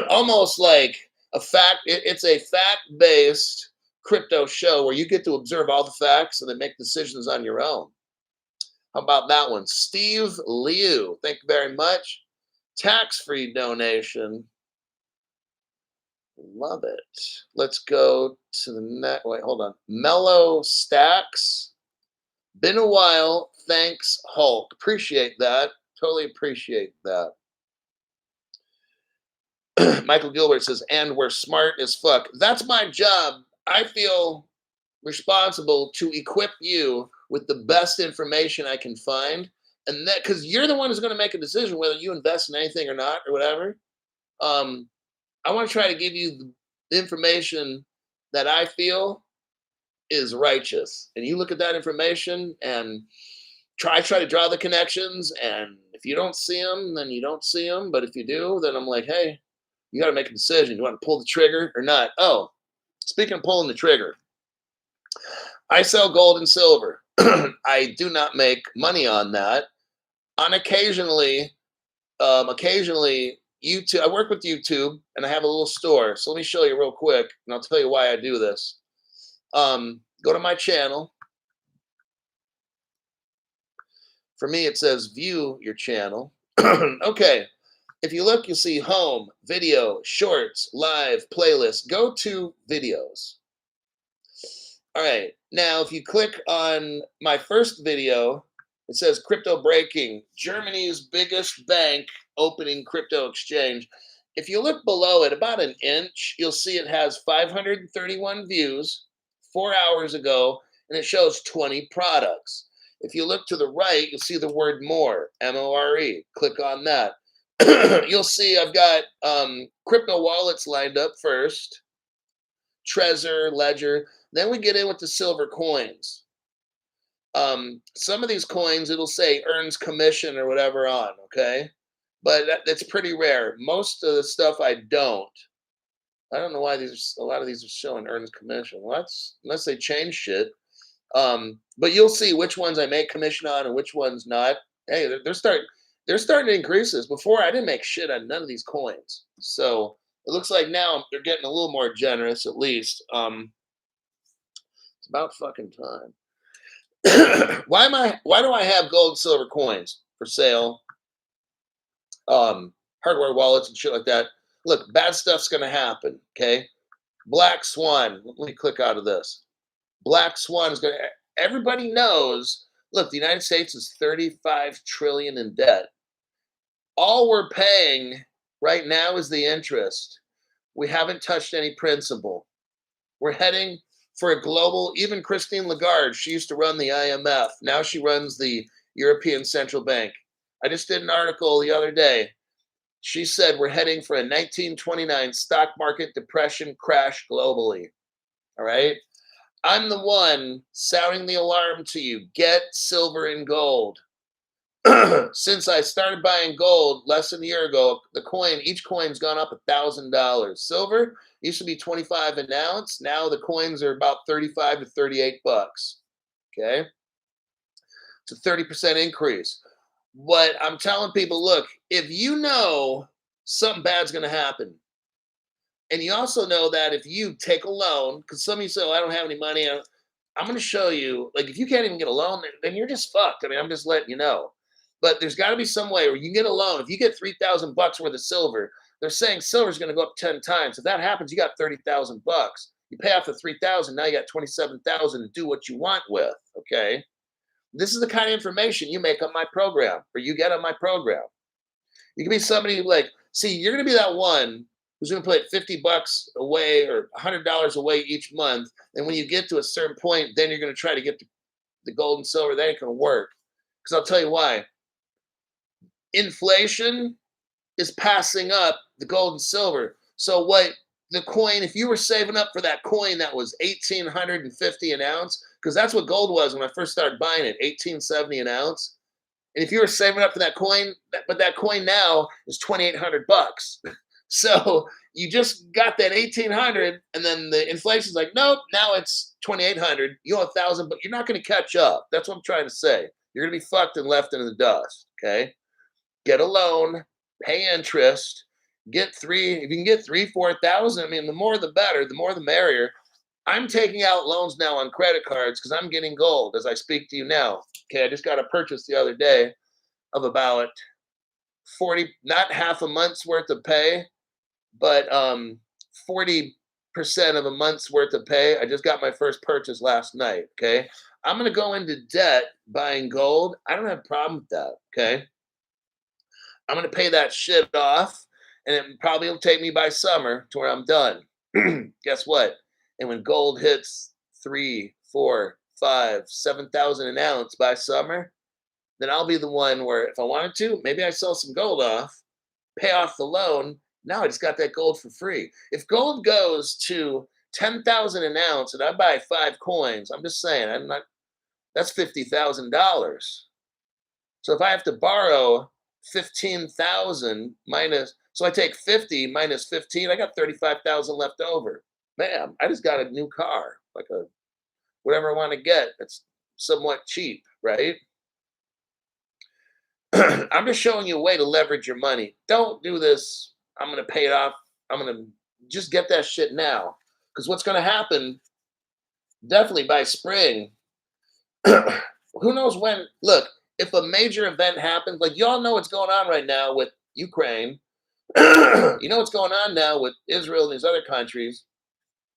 Almost like it's a fact-based crypto show where you get to observe all the facts and then make decisions on your own. How about that one? Steve Liu, thank you very much. Tax-free donation. Love it. Let's go to the next. Wait, hold on. Mellow Stacks. Been a while. Thanks, Hulk. Appreciate that. Totally appreciate that. Michael Gilbert says, and we're smart as fuck. That's my job. I feel responsible to equip you with the best information I can find. And that, because you're the one who's going to make a decision whether you invest in anything or not or whatever. I want to try to give you the information that I feel is righteous. And you look at that information and try to draw the connections. And if you don't see them, then you don't see them. But if you do, then I'm like, hey, you got to make a decision. You want to pull the trigger or not? Oh, speaking of pulling the trigger, I sell gold and silver. I do not make money on that. Occasionally, YouTube. I work with YouTube, and I have a little store. So let me show you real quick, and I'll tell you why I do this. Go to my channel. For me, it says view your channel. Okay, If you look, you'll see home, video, shorts, live, playlist. Go to videos. All right. Now, if you click on my first video, it says crypto breaking, Germany's biggest bank opening crypto exchange. If you look below it about an inch, you'll see it has 531 views 4 hours ago, and it shows 20 products. If you look to the right, you'll see the word more, MORE. Click on that. You'll see I've got crypto wallets lined up first, Trezor, Ledger. Then we get in with the silver coins. Some of these coins, it'll say earns commission or whatever on, okay? But that's pretty rare. Most of the stuff I don't. I don't know why a lot of these are showing earns commission. Well, that's unless they change shit. But you'll see which ones I make commission on and which ones not. Hey, they're starting to increase this. Before I didn't make shit on none of these coins. So it looks like now they're getting a little more generous at least. It's about fucking time. Why do I have gold and silver coins for sale? Hardware wallets and shit like that. Look, bad stuff's gonna happen. Okay. Black Swan. Let me click out of this. Black Swan is gonna. Everybody knows. Look, the United States is 35 trillion in debt. All we're paying right now is the interest. We haven't touched any principal. We're heading for a global. Even Christine Lagarde, she used to run the IMF. Now she runs the European Central Bank. I just did an article the other day. She said we're heading for a 1929 stock market depression crash globally. All right. I'm the one sounding the alarm to you. Get silver and gold. Since I started buying gold less than a year ago, each coin's gone up $1,000. Silver used to be 25 an ounce. Now the coins are about 35 to 38 bucks. Okay. It's a 30% increase. What I'm telling people, look, if you know something bad's going to happen, and you also know that if you take a loan, because some of you say, oh, I don't have any money, I'm going to show you, like, if you can't even get a loan, then you're just fucked. I mean, I'm just letting you know. But there's got to be some way where you can get a loan. If you get 3,000 bucks worth of silver, they're saying silver's going to go up 10 times. If that happens, you got 30,000 bucks. You pay off the 3,000, now you got 27,000 to do what you want with. Okay. This is the kind of information you make on my program, or you get on my program. You can be somebody like, see, you're going to be that one who's going to put 50 bucks away or $100 away each month. And when you get to a certain point, then you're going to try to get the gold and silver. That ain't going to work. Because I'll tell you why. Inflation is passing up the gold and silver. So what the coin, if you were saving up for that coin that was 1,850 an ounce, because that's what gold was when I first started buying it, 1,870 an ounce. And if you were saving up for that coin, but that coin now is 2,800 bucks. So you just got that 1,800, and then the inflation's like, nope, now it's 2,800. You owe 1,000, but you're not going to catch up. That's what I'm trying to say. You're going to be fucked and left in the dust. Okay. Get a loan, pay interest, if you can get 4,000, I mean, the more the better, the more the merrier. I'm taking out loans now on credit cards because I'm getting gold as I speak to you now. Okay, I just got a purchase the other day of about 40, not half a month's worth of pay, but 40% of a month's worth of pay. I just got my first purchase last night. Okay, I'm going to go into debt buying gold. I don't have a problem with that. Okay. I'm going to pay that shit off, and it probably will take me by summer to where I'm done. Guess what? And when gold hits 3, 4, 5, 7,000 an ounce by summer, then I'll be the one where if I wanted to, maybe I sell some gold off, pay off the loan. Now I just got that gold for free. If gold goes to 10,000 an ounce and I buy 5 coins, I'm just saying, that's $50,000. So if I have to borrow 15,000 minus, so I take 50 minus 15, I got 35,000 left over. Man, I just got a new car, like whatever I want to get. That's somewhat cheap, right? I'm just showing you a way to leverage your money. Don't do this. I'm going to pay it off. I'm going to just get that shit now. Because what's going to happen, definitely by spring, who knows when? Look, if a major event happens, like y'all know what's going on right now with Ukraine, You know what's going on now with Israel and these other countries?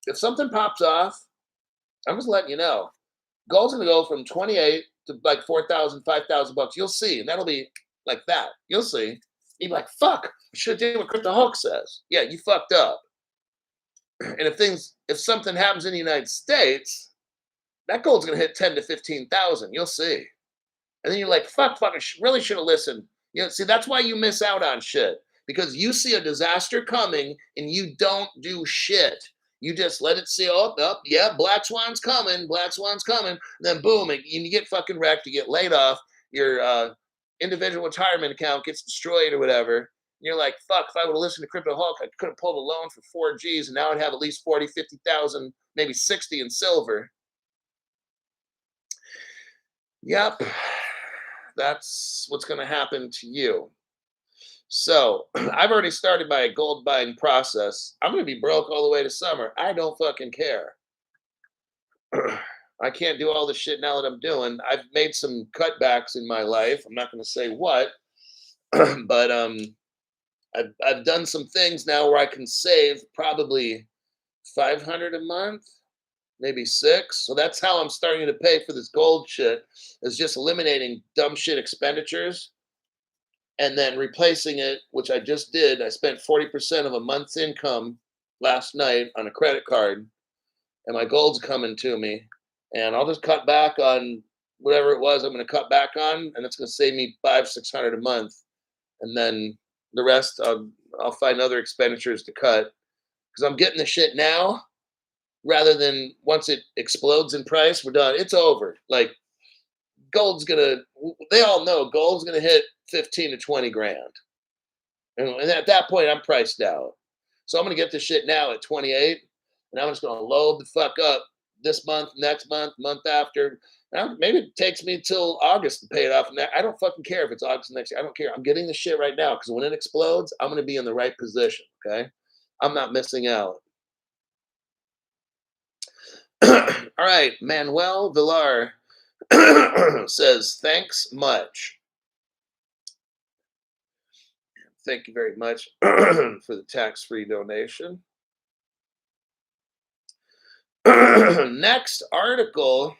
If something pops off, I'm just letting you know. Gold's going to go from 28 to like 4,000, 5,000 bucks. You'll see. And that'll be like that. You'll see. You'd be like, fuck, I should have done what Crypto Hulk says. Yeah, you fucked up. And if something happens in the United States, that gold's going to hit 10 to 15,000. You'll see. And then you're like, fuck, I really should have listened. You know, see, that's why you miss out on shit. Because you see a disaster coming and you don't do shit. You just let it see, yeah, Black Swan's coming. And then boom, and you get fucking wrecked, you get laid off, your individual retirement account gets destroyed or whatever. And you're like, fuck, if I would have listened to Crypto Hulk, I could have pulled a loan for 4Gs and now I'd have at least 40, 50,000, maybe 60 in silver. Yep. That's what's going to happen to you. So I've already started my gold buying process. I'm going to be broke all the way to summer. I don't fucking care. I can't do all the shit now that I'm doing. I've made some cutbacks in my life. I'm not going to say what, but I've done some things now where I can save probably 500 a month, maybe 6. So that's how I'm starting to pay for this gold shit, is just eliminating dumb shit expenditures and then replacing it, which I just did. I spent 40% of a month's income last night on a credit card, and my gold's coming to me. And I'll just cut back on whatever it was I'm going to cut back on, and it's going to save me 500-600 a month. And then the rest, I'll find other expenditures to cut, because I'm getting the shit now rather than once it explodes in price, we're done. It's over. Like, they all know gold's gonna hit 15 to 20 grand. And at that point, I'm priced out. So I'm gonna get this shit now at 28, and I'm just gonna load the fuck up this month, next month, month after. Now, maybe it takes me till August to pay it off. And I don't fucking care if it's August next year. I don't care. I'm getting the shit right now, because when it explodes, I'm gonna be in the right position. Okay, I'm not missing out. All right, Manuel Villar says, thanks much. Thank you very much for the tax-free donation. Next article.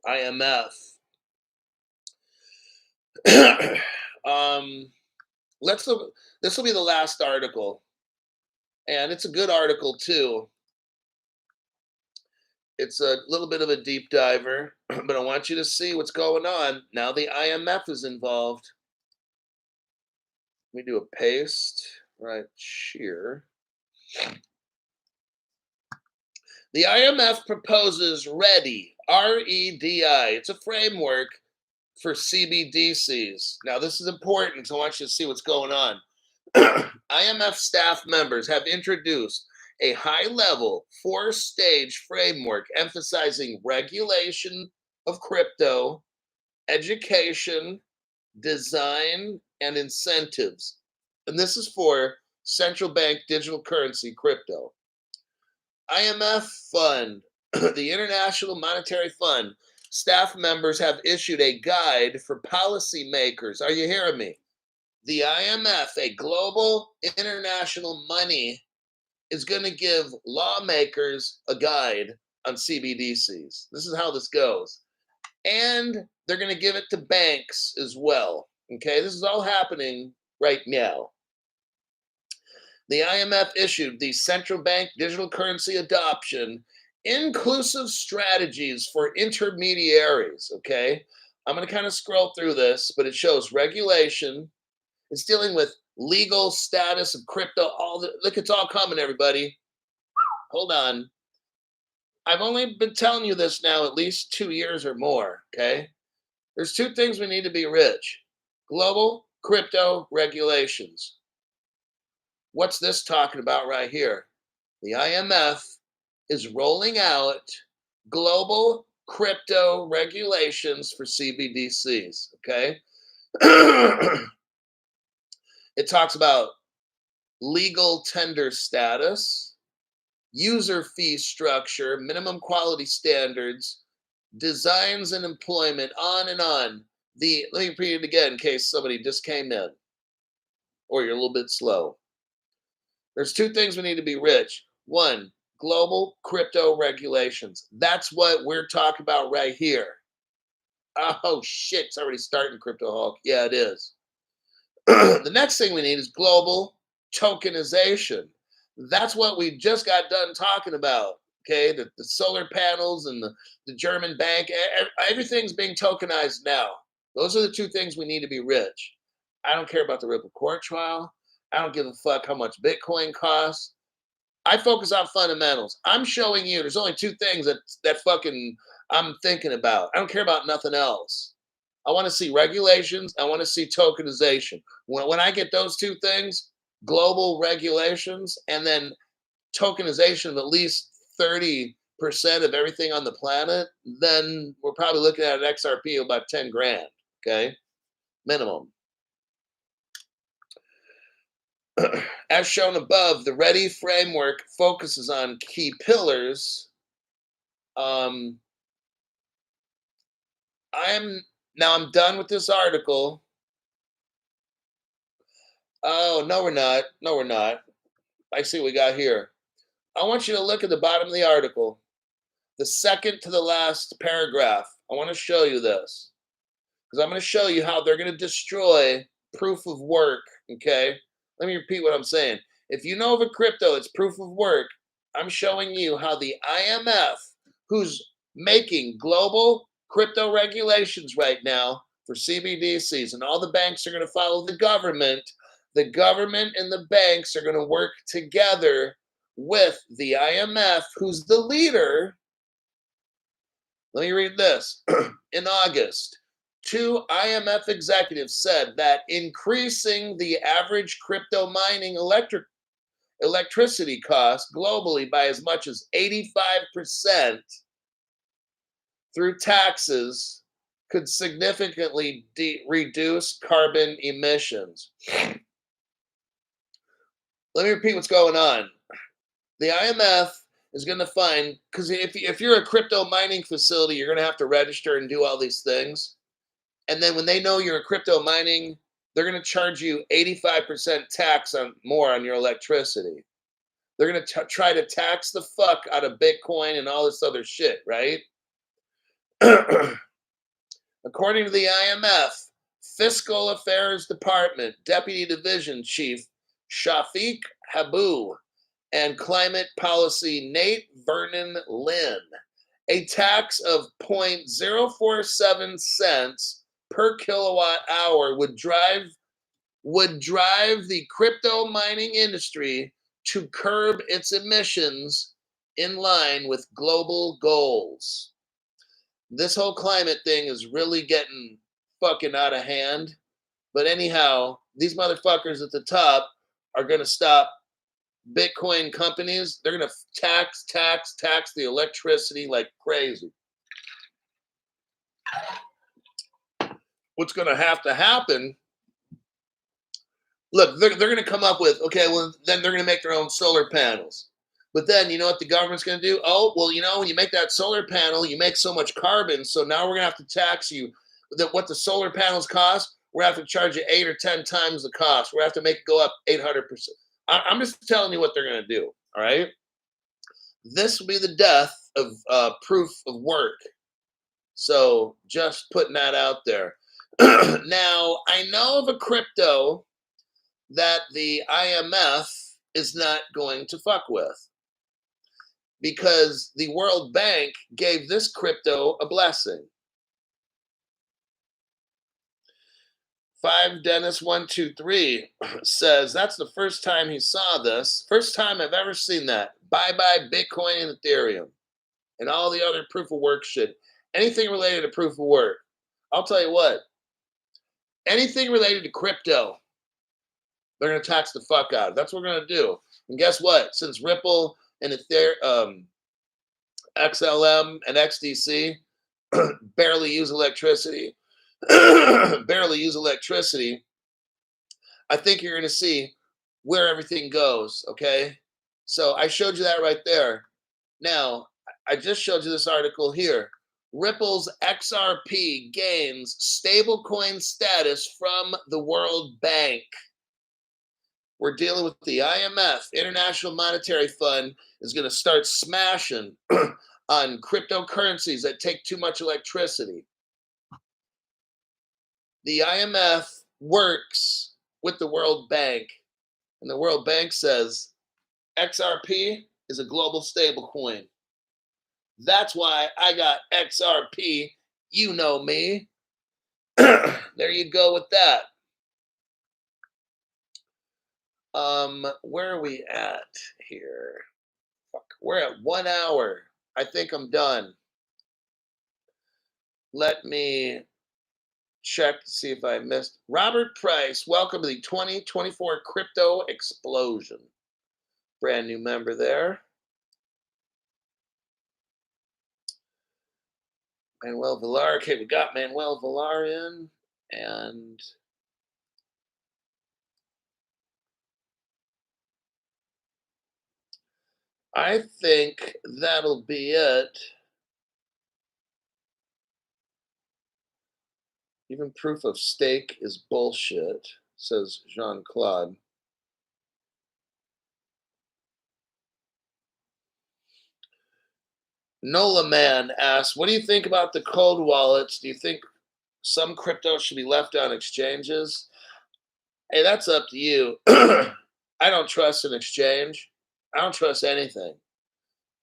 IMF. Let's look. This will be the last article, and it's a good article too. It's a little bit of a deep diver, but I want you to see what's going on. Now the IMF is involved. Let me do a paste right here. The IMF proposes REDI, R-E-D-I. It's a framework for CBDCs. Now, this is important, so I want you to see what's going on. IMF staff members have introduced a high-level 4-stage framework emphasizing regulation of crypto, education, design, and incentives. And this is for central bank digital currency crypto. IMF Fund, the International Monetary Fund, staff members have issued a guide for policymakers. Are you hearing me? The IMF, a global international money, is going to give lawmakers a guide on CBDCs. This is how this goes. And they're going to give it to banks as well. Okay, this is all happening right now. The IMF issued the Central Bank Digital Currency Adoption Inclusive Strategies for Intermediaries. Okay, I'm going to kind of scroll through this, but it shows regulation. It's dealing with legal status of crypto. Look, it's all coming, everybody. Hold on. I've only been telling you this now at least 2 years or more, okay? There's 2 things we need to be rich. Global crypto regulations. What's this talking about right here? The IMF is rolling out global crypto regulations for CBDCs, okay? It talks about legal tender status, user fee structure, minimum quality standards, designs and employment, on and on. Let me repeat it again in case somebody just came in or you're a little bit slow. There's two things we need to be rich. One, global crypto regulations. That's what we're talking about right here. Oh shit, it's already starting, Crypto Hulk. Yeah, it is. The next thing we need is global tokenization. That's what we just got done talking about. Okay, the solar panels and the German bank, everything's being tokenized now. Those are the two things we need to be rich. I don't care about the Ripple court trial. I don't give a fuck how much Bitcoin costs. I focus on fundamentals. I'm showing you there's only two things that fucking I'm thinking about. I don't care about nothing else. I want to see regulations. I want to see tokenization. When I get those two things, global regulations and then tokenization of at least 30% of everything on the planet, then we're probably looking at an XRP of about 10 grand. Okay, minimum. As shown above, the READY framework focuses on key pillars. I'm done with this article. Oh, no, we're not. No, we're not. I see what we got here. I want you to look at the bottom of the article, the second to the last paragraph. I want to show you this because I'm going to show you how they're going to destroy proof of work. Okay, let me repeat what I'm saying. If you know of a crypto, it's proof of work. I'm showing you how the IMF, who's making global crypto regulations right now for CBDCs, and all the banks are going to follow the government. The government and the banks are going to work together with the IMF, who's the leader. Let me read this. In August, two IMF executives said that increasing the average crypto mining electricity cost globally by as much as 85% through taxes could significantly reduce carbon emissions. Let me repeat what's going on. The IMF is going to find, because if you're a crypto mining facility, you're going to have to register and do all these things. And then when they know you're a crypto mining, they're going to charge you 85% tax more on your electricity. They're going to try to tax the fuck out of Bitcoin and all this other shit, right? According to the IMF, Fiscal Affairs Department Deputy Division Chief Shafiq Habu and Climate Policy Nate Vernon Lynn, a tax of 0.047 cents per kilowatt hour would drive the crypto mining industry to curb its emissions in line with global goals. This whole climate thing is really getting fucking out of hand. But anyhow, these motherfuckers at the top are going to stop Bitcoin companies. They're going to tax the electricity like crazy. What's going to happen? Look, they're going to come up with, okay, well, then they're going to make their own solar panels. But then, you know what the government's going to do? Oh, well, you know, when you make that solar panel, you make so much carbon, so now we're going to have to tax you. What the solar panels cost, we're going to have to charge you 8 or 10 times the cost. We're going to have to make it go up 800%. I'm just telling you what they're going to do, all right? This will be the death of proof of work. So just putting that out there. Now, I know of a crypto that the IMF is not going to fuck with because the World Bank gave this crypto a blessing. 5 Dennis 123 says that's the first time he saw this. First time I've ever seen that. Bye-bye Bitcoin and Ethereum and all the other proof of work shit. Anything related to proof of work. I'll tell you what. Anything related to crypto, they're going to tax the fuck out. That's what we're going to do. And guess what? Since Ripple and Ethereum, XLM and XDC barely use electricity, I think you're going to see where everything goes. Okay. So I showed you that right there. Now, I just showed you this article here. Ripple's XRP gains stablecoin status from the World Bank. We're dealing with the IMF, International Monetary Fund, is going to start smashing on cryptocurrencies that take too much electricity. The IMF works with the World Bank, and the World Bank says XRP is a global stablecoin. That's why I got XRP. You know me. There you go with that. Where are we at here? Fuck, we're at 1 hour. I think I'm done. Let me check to see if I missed. Robert Price, welcome to the 2024 Crypto Explosion. Brand new member there. Manuel Villar. Okay, we got Manuel Villar in. And I think that'll be it. Even proof of stake is bullshit, says Jean-Claude. Nola Man asks, what do you think about the cold wallets? Do you think some crypto should be left on exchanges? Hey, that's up to you. I don't trust an exchange. I don't trust anything.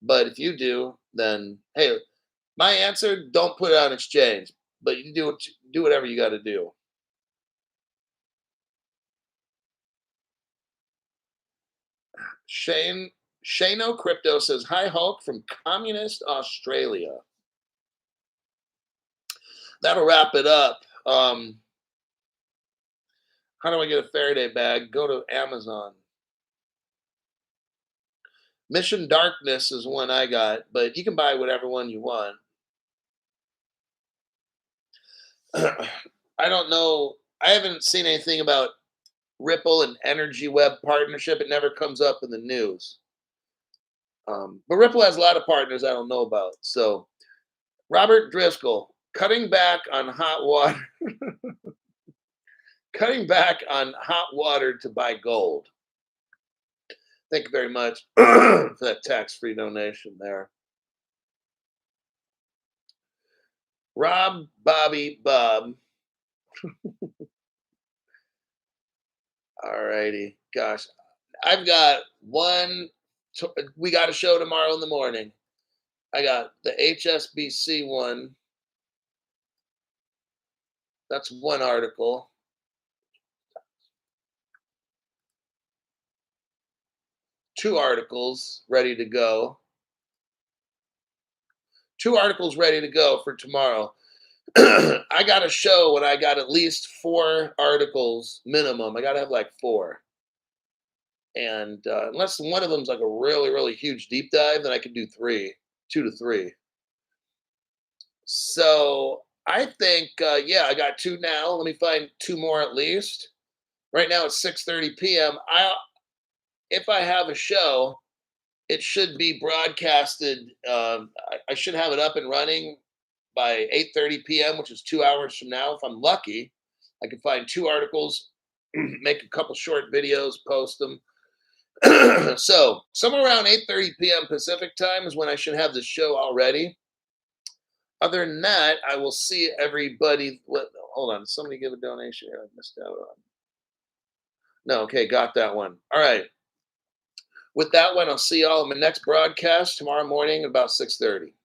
But if you do, then hey, my answer, don't put it on exchange. But you do whatever you got to do. Shano Crypto says, hi Hulk from communist Australia. That'll wrap it up. How do I get a Faraday bag? Go to Amazon. Mission Darkness is one I got, but you can buy whatever one you want. I don't know. I haven't seen anything about Ripple and Energy Web partnership. It never comes up in the news. But Ripple has a lot of partners I don't know about. So, Robert Driscoll, cutting back on hot water. Cutting back on hot water to buy gold. Thank you very much for that tax-free donation there. Rob Bobby Bob. All righty. Gosh, I've got we got a show tomorrow in the morning. I got the HSBC one. That's one article. Two articles ready to go. Two articles ready to go for tomorrow. I got a show when I got at least 4 articles minimum. I got to have like 4. And unless one of them's like a really, really huge deep dive, then I could do 3, 2 to 3. So I think, yeah, I got 2 now. Let me find 2 more at least. Right now it's 6:30 p.m. If I have a show, it should be broadcasted. I should have it up and running by 8:30 p.m., which is 2 hours from now. If I'm lucky, I can find 2 articles, make a couple short videos, post them. So somewhere around 8:30 p.m. Pacific time is when I should have the show already. Other than that, I will see everybody. Hold on, somebody give a donation here. I missed out on. No, okay, got that one. All right. With that one, I'll see y'all in my next broadcast tomorrow morning about 6:30.